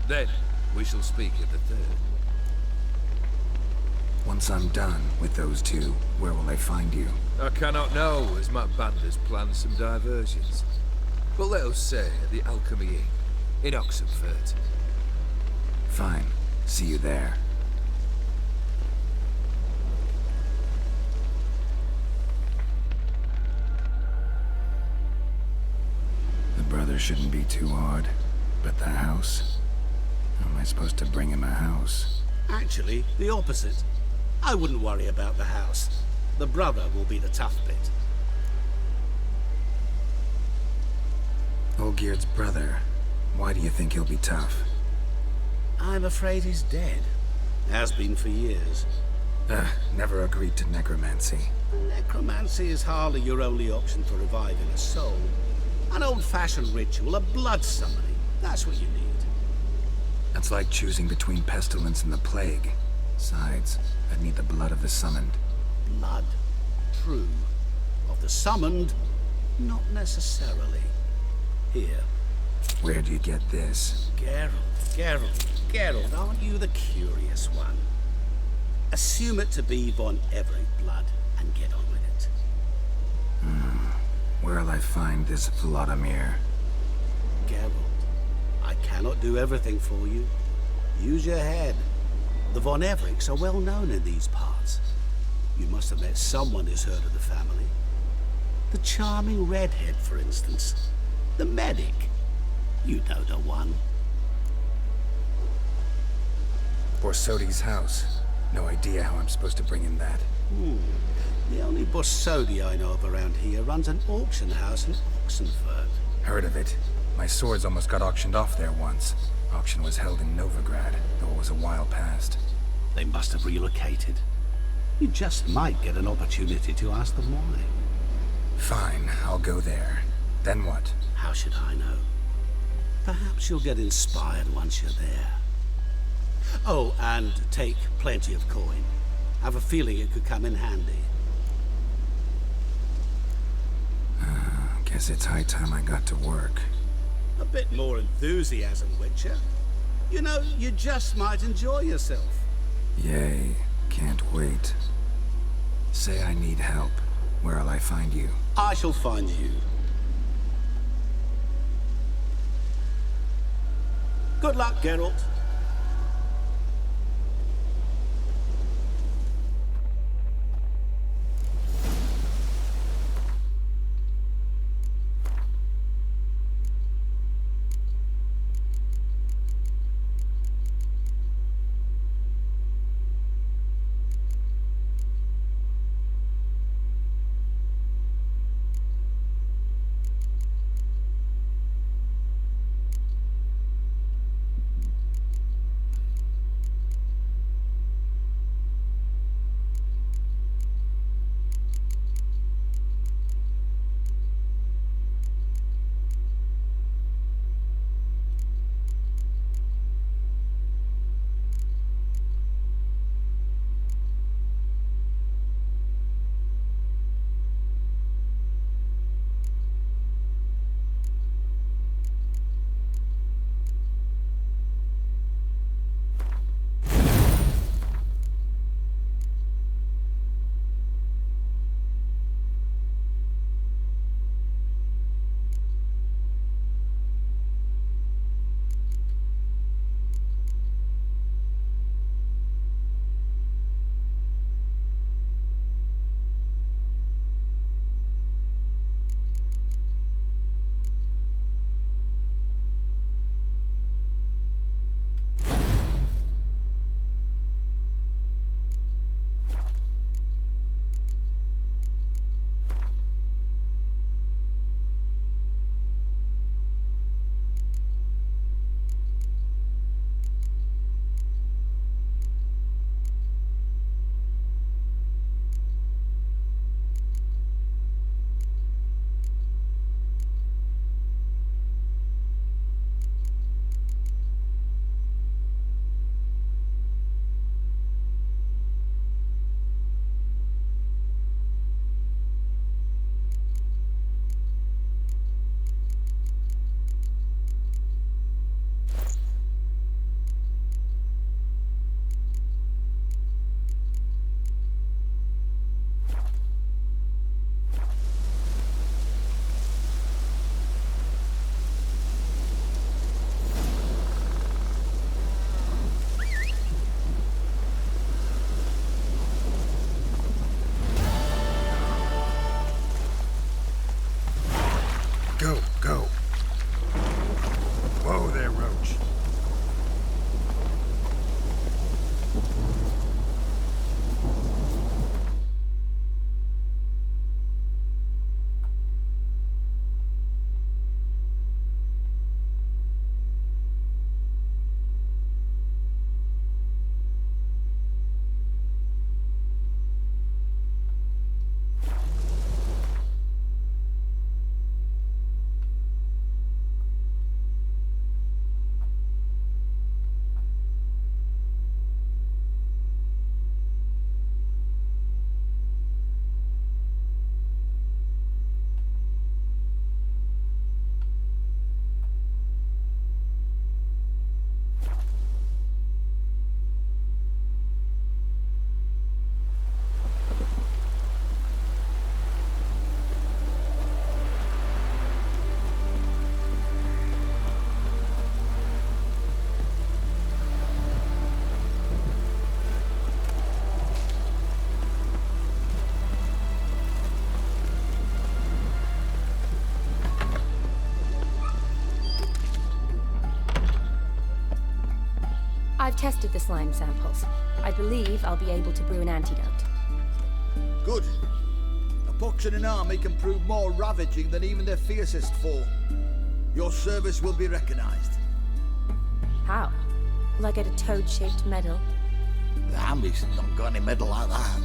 Then, we shall speak of the third. Once I'm done with those two, where will I find you? I cannot know, as my band has planned some diversions. But let us say at the Alchemy Inn, in Oxenfurt. Fine. See you there. The brother shouldn't be too hard. But the house? How am I supposed to bring him a house? Actually, the opposite. I wouldn't worry about the house. The brother will be the tough bit. Olgierd's brother. Why do you think he'll be tough? I'm afraid he's dead. Has been for years. Never agreed to necromancy. Necromancy is hardly your only option for reviving a soul. An old-fashioned ritual, a blood summoning. That's what you need. That's like choosing between pestilence and the plague. Besides, I'd need the blood of the summoned. Blood. True. Of the summoned, not necessarily. Here. Where'd you get this? Geralt, aren't you the curious one? Assume it to be von Everett blood and get on with it. Where'll I find this Vladimir? Geralt, I cannot do everything for you. Use your head. The von Evericks are well known in these parts. You must have met someone who's heard of the family. The charming redhead, for instance. The medic. You know the one. Borsodi's house. No idea how I'm supposed to bring in that. The only Borsodi I know of around here runs an auction house in Oxenfurt. Heard of it. My swords almost got auctioned off there once. Auction was held in Novigrad, though it was a while past. They must have relocated. You just might get an opportunity to ask them why. Fine, I'll go there. Then what? How should I know? Perhaps you'll get inspired once you're there. Oh, and take plenty of coin. Have a feeling it could come in handy. Guess it's high time I got to work. A bit more enthusiasm, Witcher. You know, you just might enjoy yourself. Yay, can't wait. Say I need help. Where'll I find you? I shall find you. Good luck, Geralt. Go, go. Whoa there, Roach. I've tested the slime samples. I believe I'll be able to brew an antidote. Good. A pox in an army can prove more ravaging than even their fiercest foe. Your service will be recognized. How? Will I get a toad-shaped medal? The army's not got any medal like that.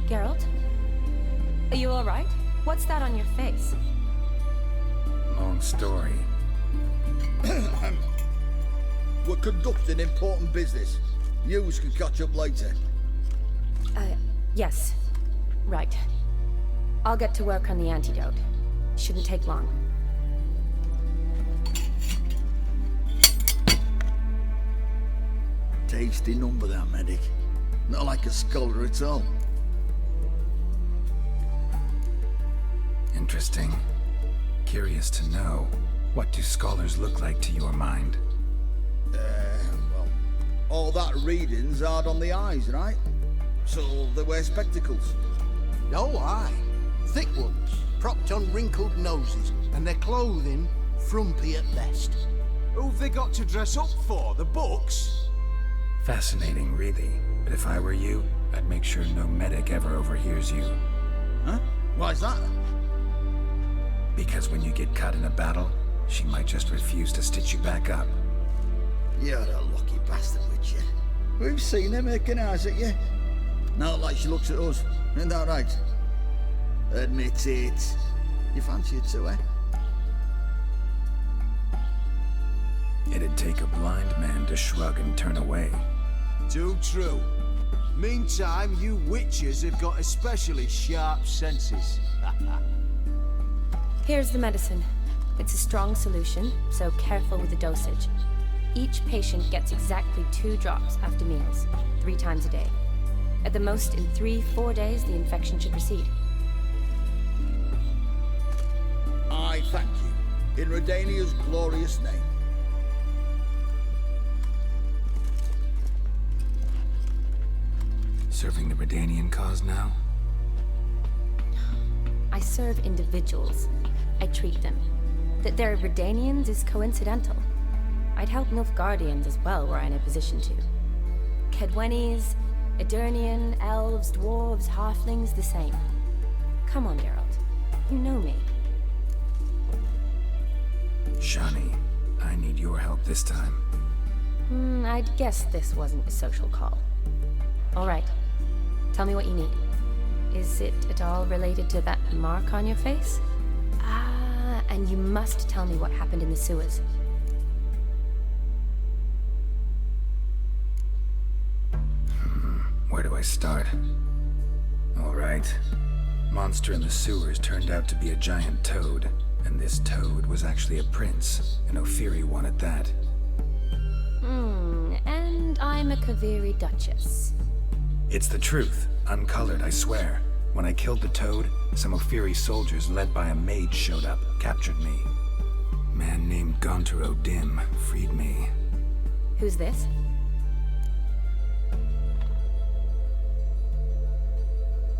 Geralt? Are you alright? What's that on your face? Long story. We're conducting important business. Yous can catch up later. Yes. Right. I'll get to work on the antidote. Shouldn't take long. Tasty number, that medic. Not like a scholar at all. Interesting. Curious to know, what do scholars look like to your mind? Well, all that reading's hard on the eyes, right? So they wear spectacles. Oh, aye. Thick ones, propped on wrinkled noses, and their clothing frumpy at best. Who've they got to dress up for? The books? Fascinating, really. But if I were you, I'd make sure no medic ever overhears you. Huh? Why's that? Because when you get caught in a battle, she might just refuse to stitch you back up. You're a lucky bastard, Witcher. We've seen her making eyes at you. Not like she looks at us. Isn't that right? Admit it. You fancy it too, eh? It'd take a blind man to shrug and turn away. Too true. Meantime, you witches have got especially sharp senses. Here's the medicine. It's a strong solution, so careful with the dosage. Each patient gets exactly 2 drops after meals, 3 times a day. At the most, in 3-4 days, the infection should recede. I thank you. In Redania's glorious name. Serving the Redanian cause now? I serve individuals. I treat them. That they're Redanians is coincidental. I'd help Nilfgaardians as well were I in a position to. Kedwenis, Edirnian, elves, dwarves, halflings, the same. Come on, Geralt. You know me. Shani, I need your help this time. I'd guess this wasn't a social call. All right. Tell me what you need. Is it at all related to that mark on your face? Ah, and you must tell me what happened in the sewers. Where do I start? All right. Monster in the sewers turned out to be a giant toad, and this toad was actually a prince, an Ophiri one at that. And I'm a Kaviri Duchess. It's the truth, uncolored, I swear. When I killed the toad, some Ophiri soldiers led by a mage showed up, captured me. Man named Gaunter O'Dim freed me. Who's this?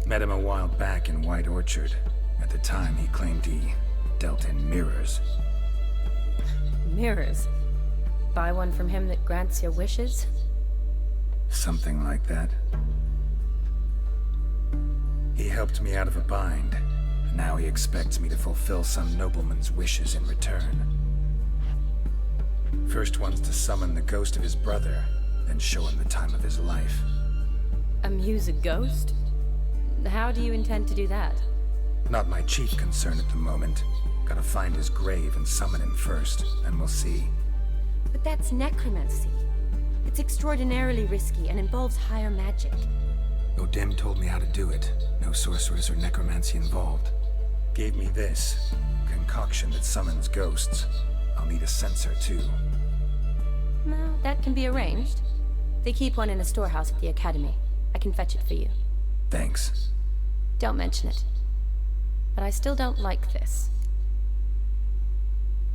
Met him a while back in White Orchard, at the the time, he claimed he dealt in mirrors. Mirrors? Buy one from him that grants your wishes? Something like that. He helped me out of a bind, and now he expects me to fulfill some nobleman's wishes in return. First one's to summon the ghost of his brother, then show him the time of his life. Amuse a ghost? How do you intend to do that? Not my chief concern at the moment. Gotta find his grave and summon him first, and we'll see. But that's necromancy. It's extraordinarily risky and involves higher magic. Odin told me how to do it. No sorcerers or necromancy involved. Gave me this concoction that summons ghosts. I'll need a censer too. Well, that can be arranged. They keep one in a storehouse at the academy. I can fetch it for you. Thanks. Don't mention it. But I still don't like this.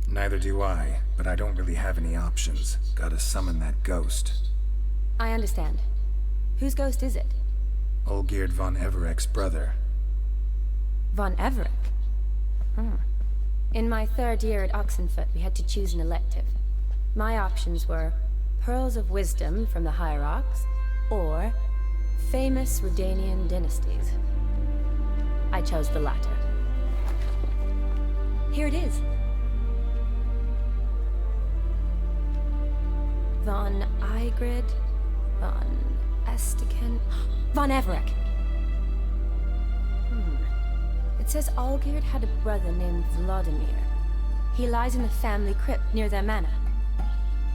Neither do I, but I don't really have any options. Gotta summon that ghost. I understand. Whose ghost is it? Olgierd von Everek's brother. Von Everek? In my 3rd year at Oxenfoot, we had to choose an elective. My options were Pearls of Wisdom from the Hierarchs, or famous Redanian dynasties. I chose the latter. Here it is. Von Igrid, Von Estiken, Von Everek. It says Olgierd had a brother named Vladimir. He lies in the family crypt near their manor.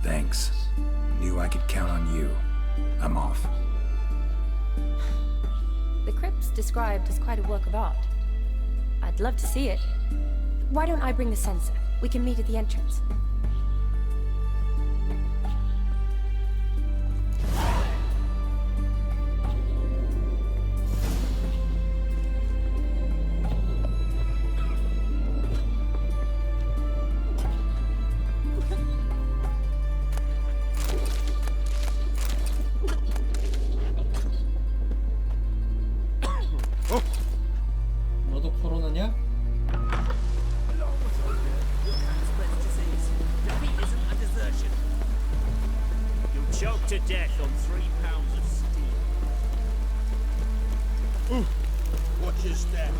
Thanks. Knew I could count on you. I'm off. The crypt's described as quite a work of art. I'd love to see it. Why don't I bring the censer? We can meet at the entrance. 너도 코로나냐? You'll choke to death on 3 pounds of steel. Watch your step.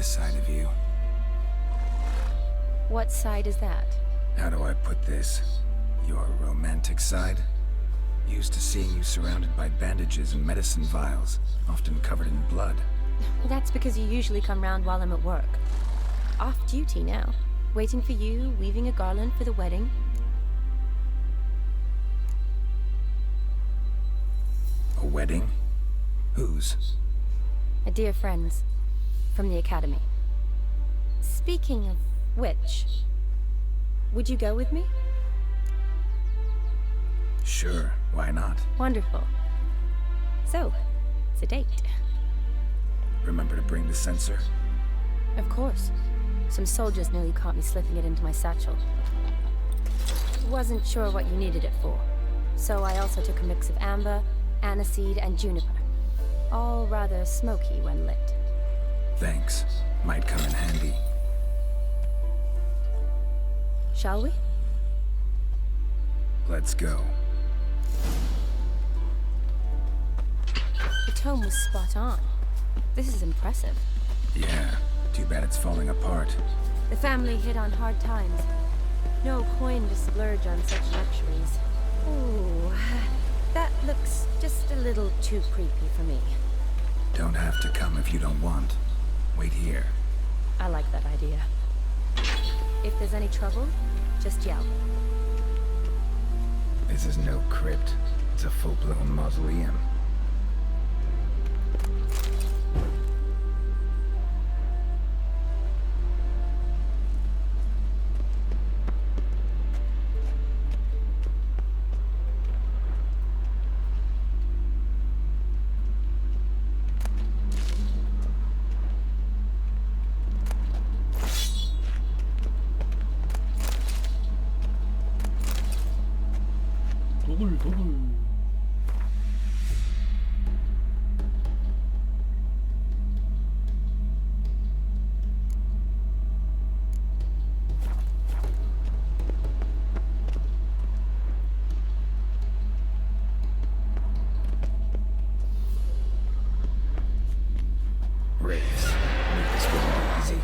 this side of you. What side is that? How do I put this? Your romantic side? Used to seeing you surrounded by bandages and medicine vials, often covered in blood. Well, that's because you usually come round while I'm at work. Off duty now. Waiting for you, weaving a garland for the wedding. A wedding? Whose? A dear friend's. From the academy. Speaking of which, would you go with me? Sure, why not? Wonderful. So, it's a date. Remember to bring the censer? Of course. Some soldiers nearly caught me slipping it into my satchel. Wasn't sure what you needed it for, so I also took a mix of amber, aniseed, and juniper. All rather smoky when lit. Thanks. Might come in handy. Shall we? Let's go. The tome was spot on. This is impressive. Yeah, too bad it's falling apart. The family hit on hard times. No coin to splurge on such luxuries. Ooh, that looks just a little too creepy for me. Don't have to come if you don't want. Wait here. I like that idea. If there's any trouble, just yell. This is no crypt. It's a full-blown mausoleum. 도굴. Wraiths. Knew this wouldn't be easy.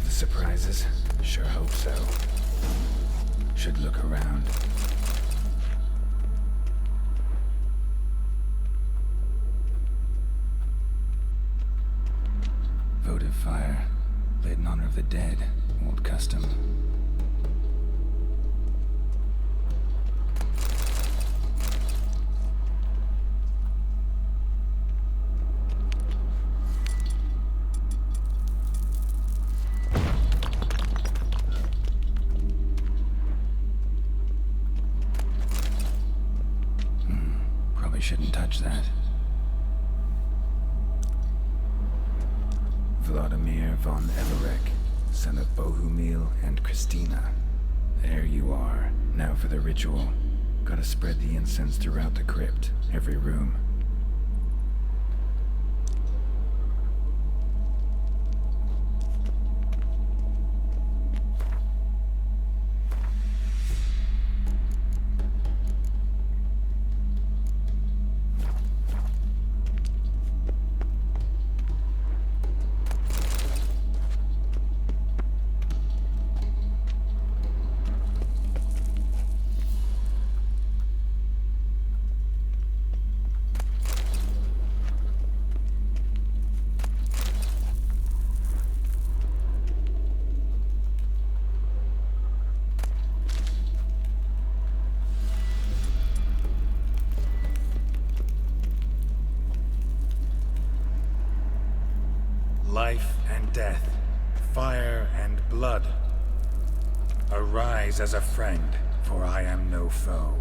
Surprises? Sure hope so. Should look around. Votive fire. Lit in honor of the dead. Old custom. Shouldn't touch that. Vladimir von Everek, son of Bohumil and Christina. There you are. Now for the ritual. Gotta spread the incense throughout the crypt, every room. Life and death, fire and blood. Arise as a friend, for I am no foe.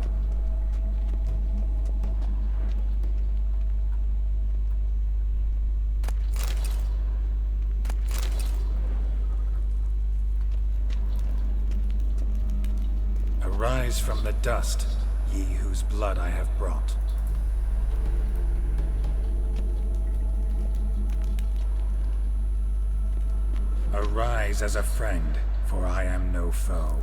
Arise from the dust, ye whose blood I have brought. Arise as a friend, for I am no foe.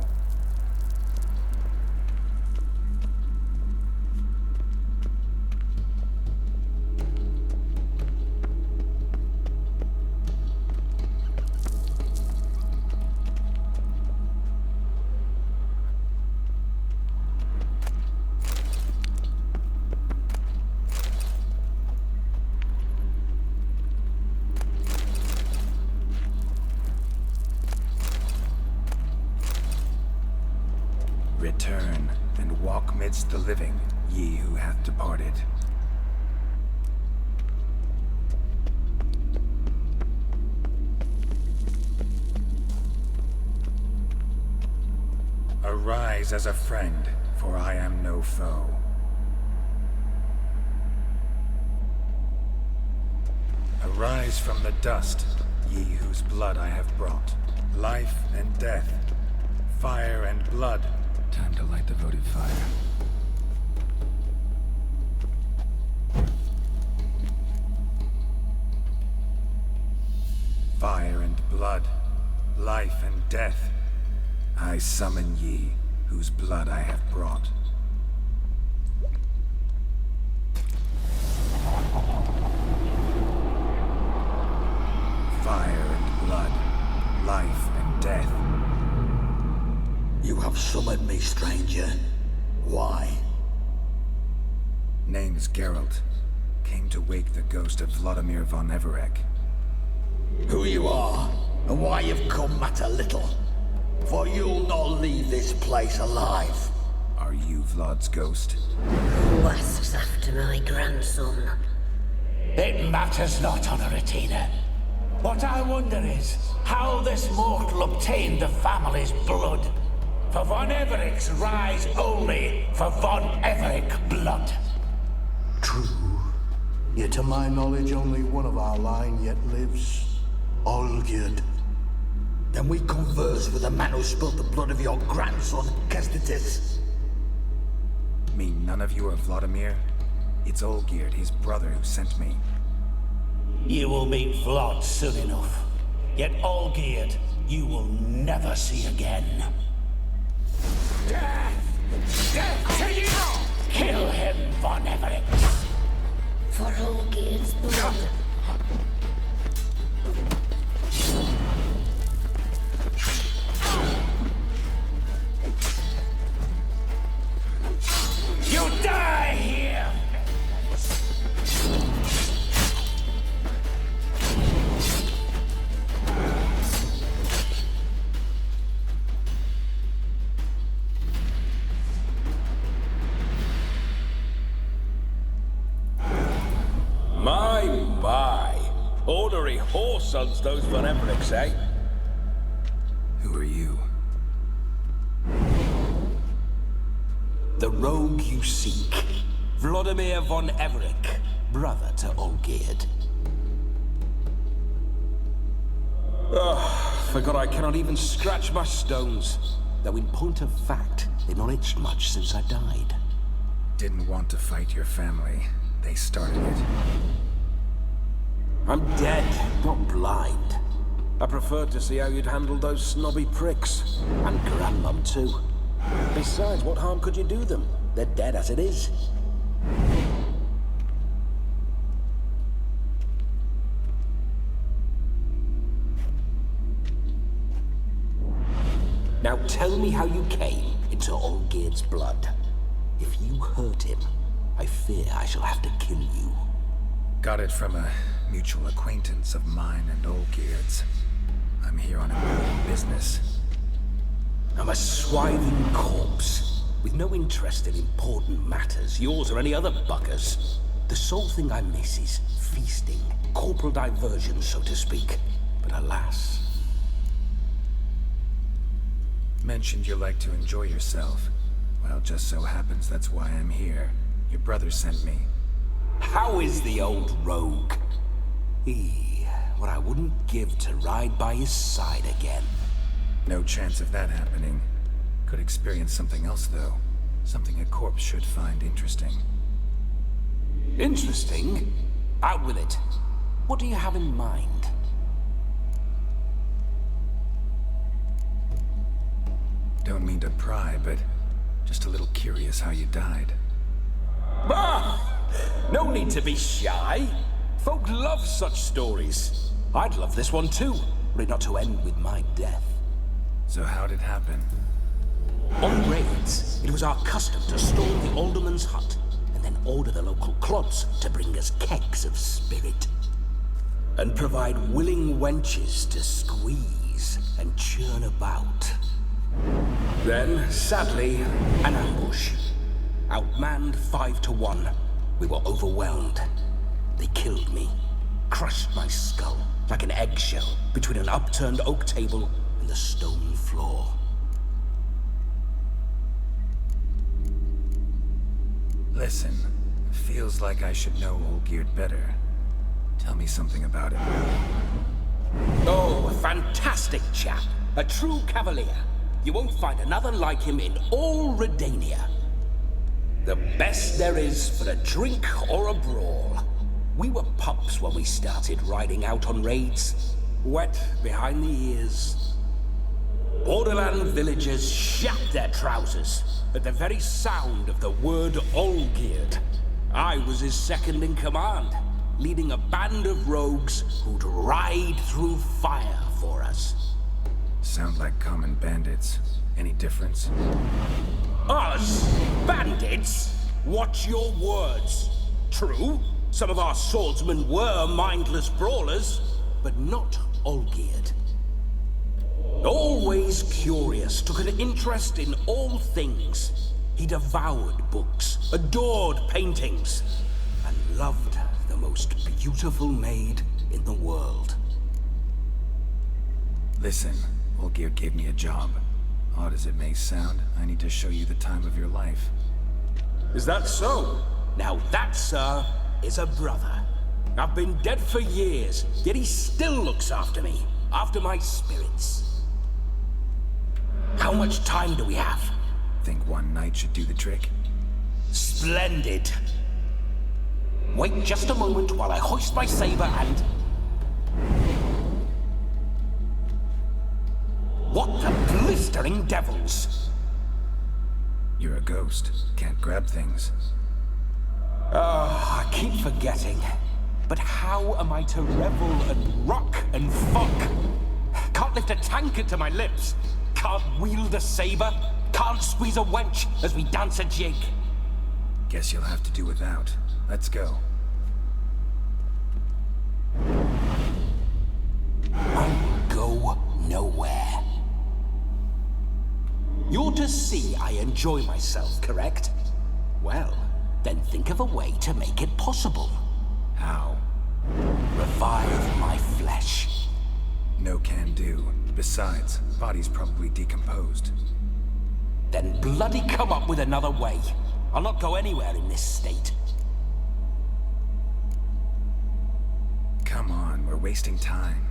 Return, and walk midst the living, ye who hath departed. Arise as a friend, for I am no foe. Arise from the dust, ye whose blood I have brought. Life and death, fire and blood. Time to light the votive fire. Fire and blood, life and death. I summon ye, whose blood I have brought. Fire and blood, life and death. You have summoned me, stranger. Why? Name's Geralt. Came to wake the ghost of Vladimir von Everec. Who you are, and why you've come matter little. For you'll not leave this place alive. Are you Vlad's ghost? Who asks after my grandson? It matters not, Honoratina. What I wonder is how this mortal obtained the family's blood. For von Everec's rise only for von Everec blood. True. Yet to my knowledge, only one of our line yet lives. Olgierd. Then we converse with the man who spilled the blood of your grandson, Kestitis. Mean none of you are Vladimir? It's Olgierd, his brother, who sent me. You will meet Vlad soon enough. Yet Olgierd, you will never see again. Death! Death to you! Kill him, von Everec! For Olgierd's blood. You die here! My. Ornery whoresons those von Everecs, eh? Who are you? The rogue you seek. Vladimir von Everec, brother to Olgierd. Forgot I cannot even scratch my stones. Though in point of fact, they've not itched much since I died. Didn't want to fight your family. They started it. I'm dead, not blind. I preferred to see how you'd handle those snobby pricks. And Grandmum, too. Besides, what harm could you do them? They're dead as it is. Now tell me how you came into Olgierd's blood. If you hurt him, I fear I shall have to kill you. Got it from a mutual acquaintance of mine and Olgierd's. I'm here on important business. I'm a swiving corpse, with no interest in important matters, yours or any other buggers. The sole thing I miss is feasting, corporal diversion, so to speak. But alas... Mentioned you like to enjoy yourself. Well, just so happens that's why I'm here. Your brother sent me. How is the old rogue? What I wouldn't give to ride by his side again. No chance of that happening. Could experience something else, though. Something a corpse should find interesting. Interesting? Out with it. What do you have in mind? Don't mean to pry, but just a little curious how you died. Bah! No need to be shy. Folk love such stories. I'd love this one too, were it not to end with my death. So how'd it happen? On raids, it was our custom to storm the alderman's hut, and then order the local clubs to bring us kegs of spirit. And provide willing wenches to squeeze and churn about. Then, sadly, an ambush. Outmanned 5 to 1. We were overwhelmed. They killed me, crushed my skull like an eggshell between an upturned oak table and the stone floor. Listen, feels like I should know Olgierd better. Tell me something about him. Oh, a fantastic chap. A true cavalier. You won't find another like him in all Redania. The best there is for a drink or a brawl. We were pups when we started riding out on raids. Wet behind the ears. Borderland villagers shat their trousers at the very sound of the word Olgierd. I was his second in command, leading a band of rogues who'd ride through fire for us. Sound like common bandits. Any difference? Us? Bandits? Watch your words. True, some of our swordsmen were mindless brawlers, but not Olgierd. Always curious, took an interest in all things. He devoured books, adored paintings, and loved the most beautiful maid in the world. Listen, Olgierd gave me a job. Odd as it may sound, I need to show you the time of your life. Is that so? Now that, sir, is a brother. I've been dead for years, yet he still looks after me, after my spirits. How much time do we have? Think one night should do the trick? Splendid. Wait just a moment while I hoist my saber and... What the blistering devils? You're a ghost. Can't grab things. I keep forgetting. But how am I to revel and rock and fuck? Can't lift a tankard to my lips. Can't wield a saber. Can't squeeze a wench as we dance a jig. Guess you'll have to do without. Let's go. I will go nowhere. You're to see I enjoy myself, correct? Well, then think of a way to make it possible. How? Revive my flesh. No can do. Besides, body's probably decomposed. Then bloody come up with another way. I'll not go anywhere in this state. Come on, we're wasting time.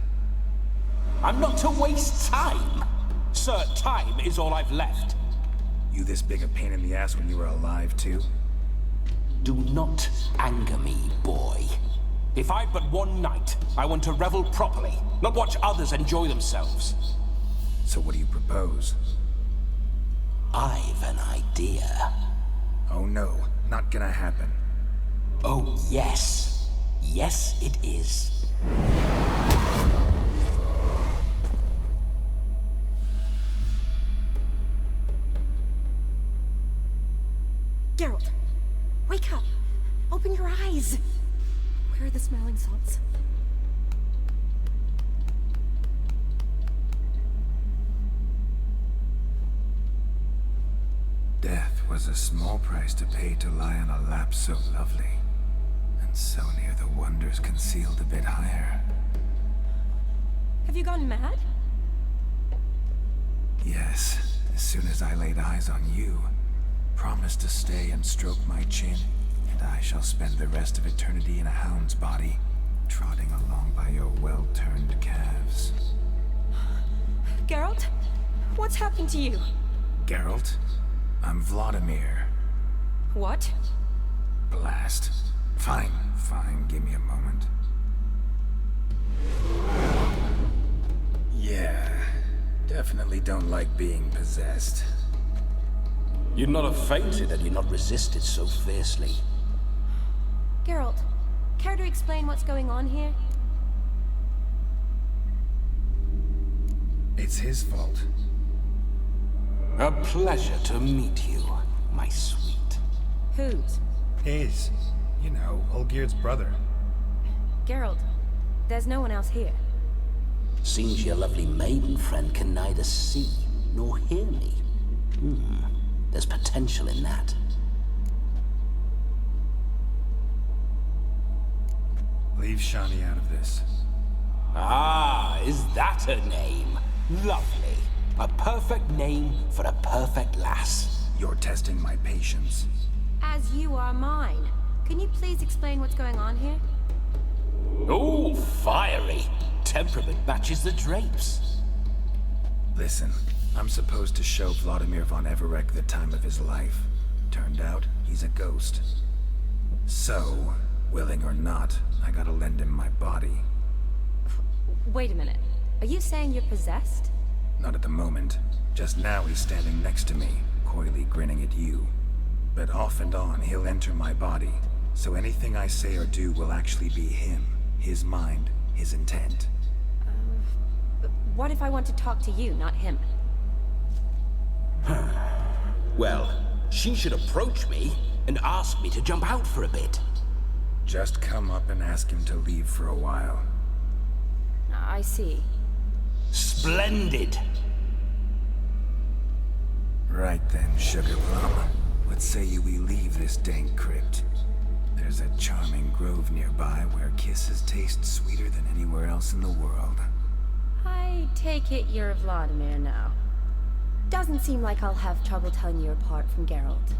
I'm not to waste time. Sir, time is all I've left. You this big a pain in the ass when you were alive, too? Do not anger me, boy. If I've but one night, I want to revel properly, not watch others enjoy themselves. So what do you propose? I've an idea. Oh no, not gonna happen. Oh yes. Yes, it is. Geralt, wake up. Open your eyes. Where are the smelling salts? Death was a small price to pay to lie on a lap so lovely, and so near the wonders concealed a bit higher. Have you gone mad? Yes, as soon as I laid eyes on you, promised to stay and stroke my chin, and I shall spend the rest of eternity in a hound's body, trotting along by your well-turned calves. Geralt, what's happened to you? Geralt, I'm Vladimir. What? Blast. Fine, give me a moment. Yeah, definitely don't like being possessed. You'd not have fainted had you not resisted so fiercely. Geralt, care to explain what's going on here? It's his fault. A pleasure to meet you, my sweet. Whose? His. You know, Olgierd's brother. Geralt, there's no one else here. Seems your lovely maiden friend can neither see nor hear me. There's potential in that. Leave Shani out of this. Ah, is that her name? Lovely. A perfect name for a perfect lass. You're testing my patience. As you are mine. Can you please explain what's going on here? Oh, fiery. Temperament matches the drapes. Listen, I'm supposed to show Vladimir von Everec the time of his life. Turned out, he's a ghost. So, willing or not, I gotta lend him my body. Wait a minute. Are you saying you're possessed? Not at the moment. Just now he's standing next to me, coyly grinning at you. But off and on, he'll enter my body. So anything I say or do will actually be him. His mind, his intent. But what if I want to talk to you, not him? Well, she should approach me and ask me to jump out for a bit. Just come up and ask him to leave for a while. I see. Splendid! Right then, Sugar Plum. What say you we leave this dank crypt? There's a charming grove nearby where kisses taste sweeter than anywhere else in the world. I take it you're Vladimir now. Doesn't seem like I'll have trouble telling you apart from Geralt.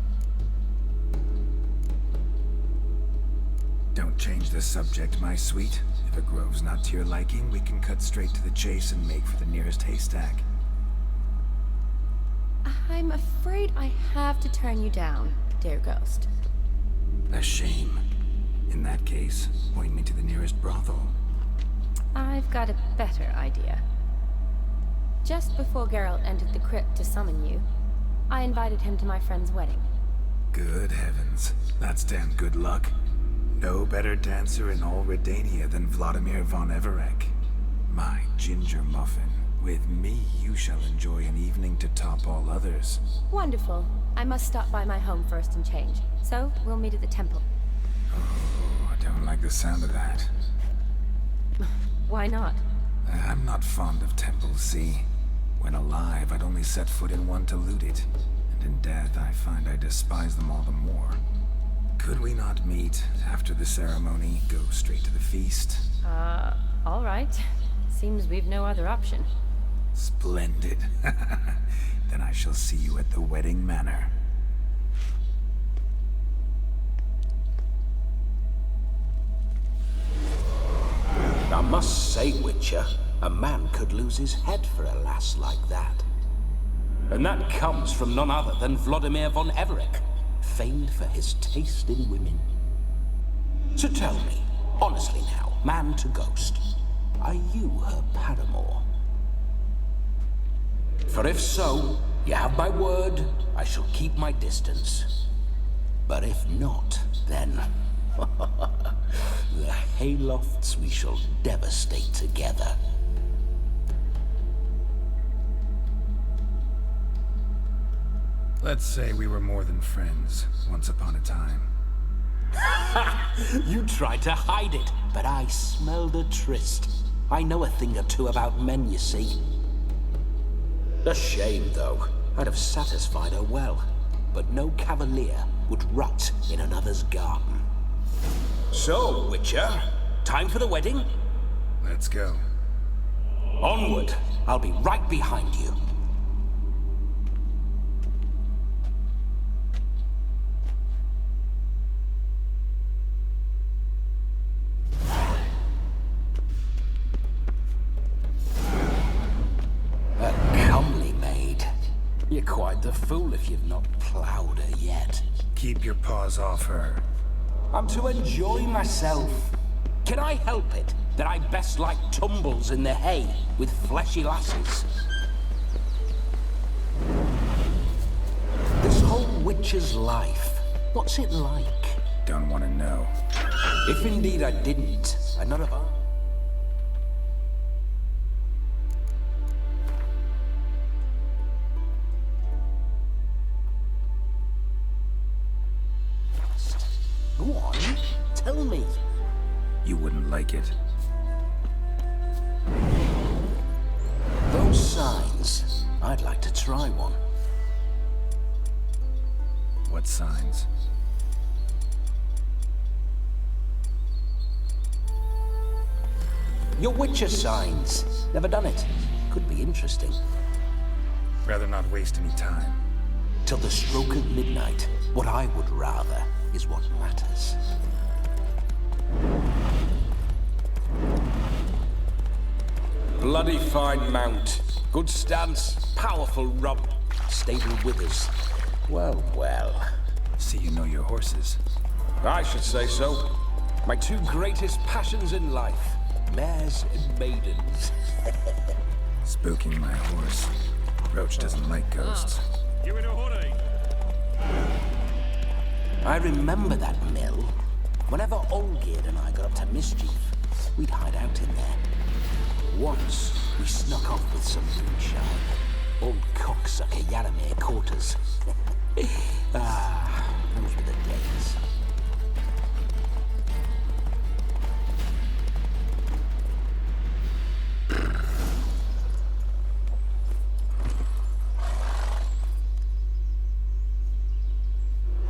Don't change the subject, my sweet. If a grove's not to your liking, we can cut straight to the chase and make for the nearest haystack. I'm afraid I have to turn you down, dear ghost. A shame. In that case, point me to the nearest brothel. I've got a better idea. Just before Geralt entered the crypt to summon you, I invited him to my friend's wedding. Good heavens. That's damn good luck. No better dancer in all Redania than Vladimir von Everec. My ginger muffin. With me, you shall enjoy an evening to top all others. Wonderful. I must stop by my home first and change. So, we'll meet at the temple. Oh, I don't like the sound of that. Why not? I'm not fond of temples, see? When alive, I'd only set foot in one to loot it. And in death, I find I despise them all the more. Could we not meet after the ceremony, go straight to the feast? All right. Seems we've no other option. Splendid. Then I shall see you at the wedding manor. I must say, Witcher, a man could lose his head for a lass like that. And that comes from none other than Vladimir von Everec, famed for his taste in women. So tell me, honestly now, man to ghost, are you her paramour? For if so, you have my word, I shall keep my distance. But if not, then the haylofts we shall devastate together. Let's say we were more than friends, once upon a time. You tried to hide it, but I smelled a tryst. I know a thing or two about men, you see. A shame, though. I'd have satisfied her well, but no cavalier would rot in another's garden. So, Witcher, time for the wedding? Let's go. Onward. I'll be right behind you. A comely maid. You You're quite the fool if you've not ploughed her yet. Keep your paws off her. I'm to enjoy myself. Can I help it that I best like tumbles in the hay with fleshy lasses? This whole witch's life, what's it like? Don't want to know. If indeed I didn't, I'd not have asked. Go on, tell me. You wouldn't like it. Those signs, I'd like to try one. What signs? Your Witcher signs. Never done it. Could be interesting. Rather not waste any time. Till the stroke of midnight, what I would rather is what matters. Bloody fine mount. Good stance, powerful rump, stable withers. Well, well. See you know your horses. I should say so. My two greatest passions in life. Mares and maidens. Spooking my horse. Roach doesn't like ghosts. You in a hurry? I remember that mill. Whenever Olgerd and I got up to mischief, we'd hide out in there. Once, we snuck off with some moonshine. Old cocksucker Yaramir caught us. Those were the days.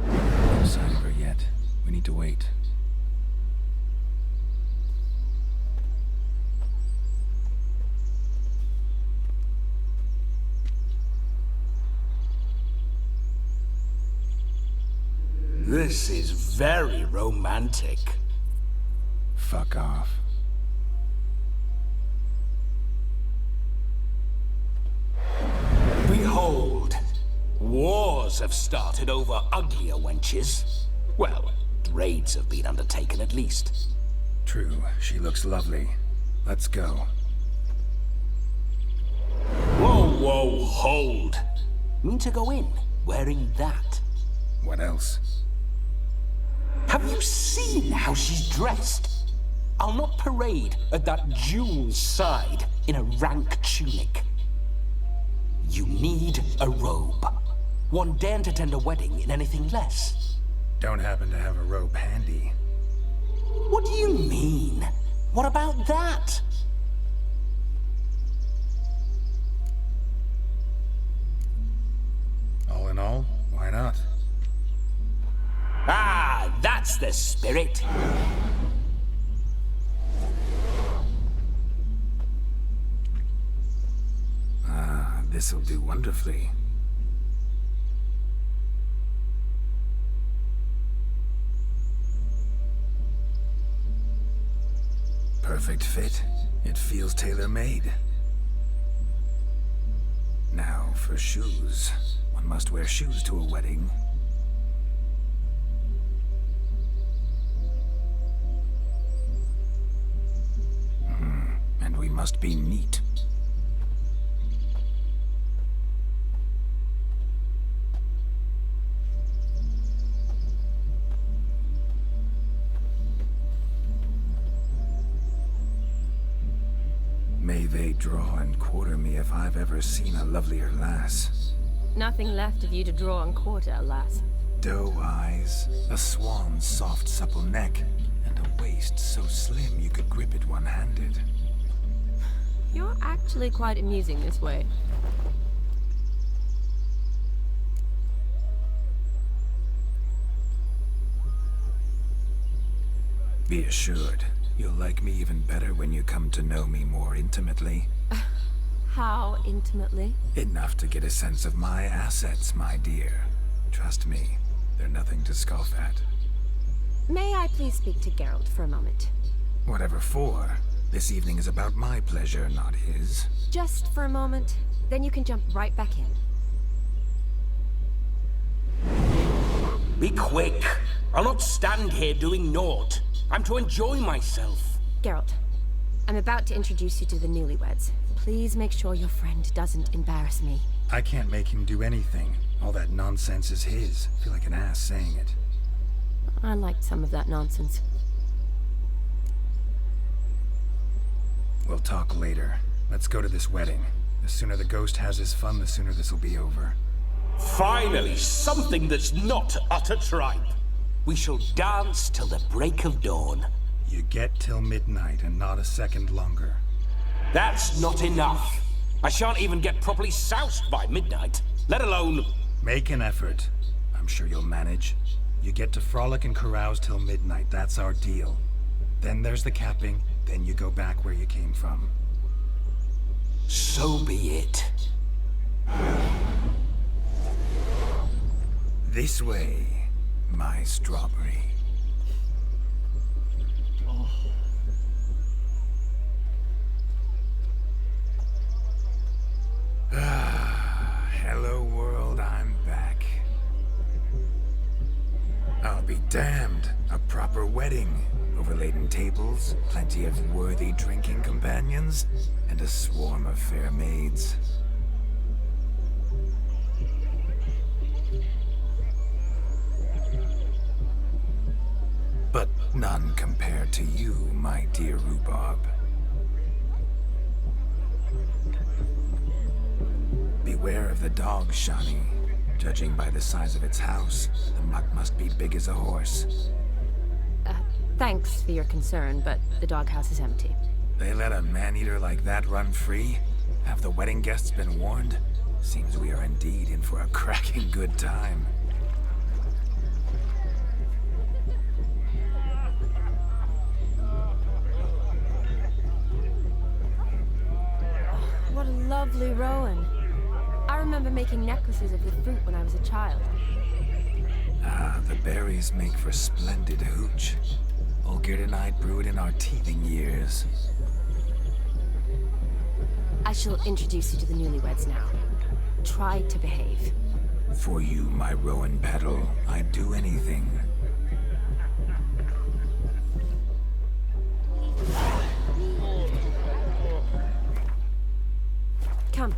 No sign of her yet. We need to wait. This is very romantic. Fuck off. Behold, wars have started over uglier wenches. Well, raids have been undertaken at least. True, she looks lovely. Let's go. Whoa, whoa, hold. Mean to go in, wearing that? What else? Have you seen how she's dressed? I'll not parade at that jewel's side in a rank tunic. You need a robe. One daren't attend a wedding in anything less. Don't happen to have a robe handy. What do you mean? What about that? All in all, why not? Ah, that's the spirit. Ah, this'll do wonderfully. Perfect fit. It feels tailor-made. Now for shoes. One must wear shoes to a wedding. And we must be neat. May they draw and quarter me if I've ever seen a lovelier lass. Nothing left of you to draw and quarter, lass. Doe eyes, a swan's soft supple neck, and a waist so slim you could grip it one-handed. You're actually quite amusing this way. Be assured, you'll like me even better when you come to know me more intimately. How intimately? Enough to get a sense of my assets, my dear. Trust me, they're nothing to scoff at. May I please speak to Geralt for a moment? Whatever for. This evening is about my pleasure, not his. Just for a moment, then you can jump right back in. Be quick. I'll not stand here doing naught. I'm to enjoy myself. Geralt, I'm about to introduce you to the newlyweds. Please make sure your friend doesn't embarrass me. I can't make him do anything. All that nonsense is his. I feel like an ass saying it. I liked some of that nonsense. We'll talk later. Let's go to this wedding. The sooner the ghost has his fun, the sooner this'll be over. Finally, something that's not utter tripe. We shall dance till the break of dawn. You get till midnight and not a second longer. That's not enough. I shan't even get properly soused by midnight, let alone... Make an effort. I'm sure you'll manage. You get to frolic and carouse till midnight, that's our deal. Then there's the capping, then you go back where you came from. So be it. This way, my strawberry. Hello world, I'm back. I'll be damned. A proper wedding. Overladen tables, plenty of worthy drinking companions, and a swarm of fair maids. But none compared to you, my dear rhubarb. Beware of the dog, Shani. Judging by the size of its house, the mutt must be big as a horse. Thanks for your concern, but the doghouse is empty. They let a man-eater like that run free? Have the wedding guests been warned? Seems we are indeed in for a cracking good time. What a lovely rowan. I remember making necklaces of the fruit when I was a child. Ah, the berries make for splendid hooch. Olgerd and I brewed in our teething years. I shall introduce you to the newlyweds now. Try to behave. For you, my rowan petal, I'd do anything. Come.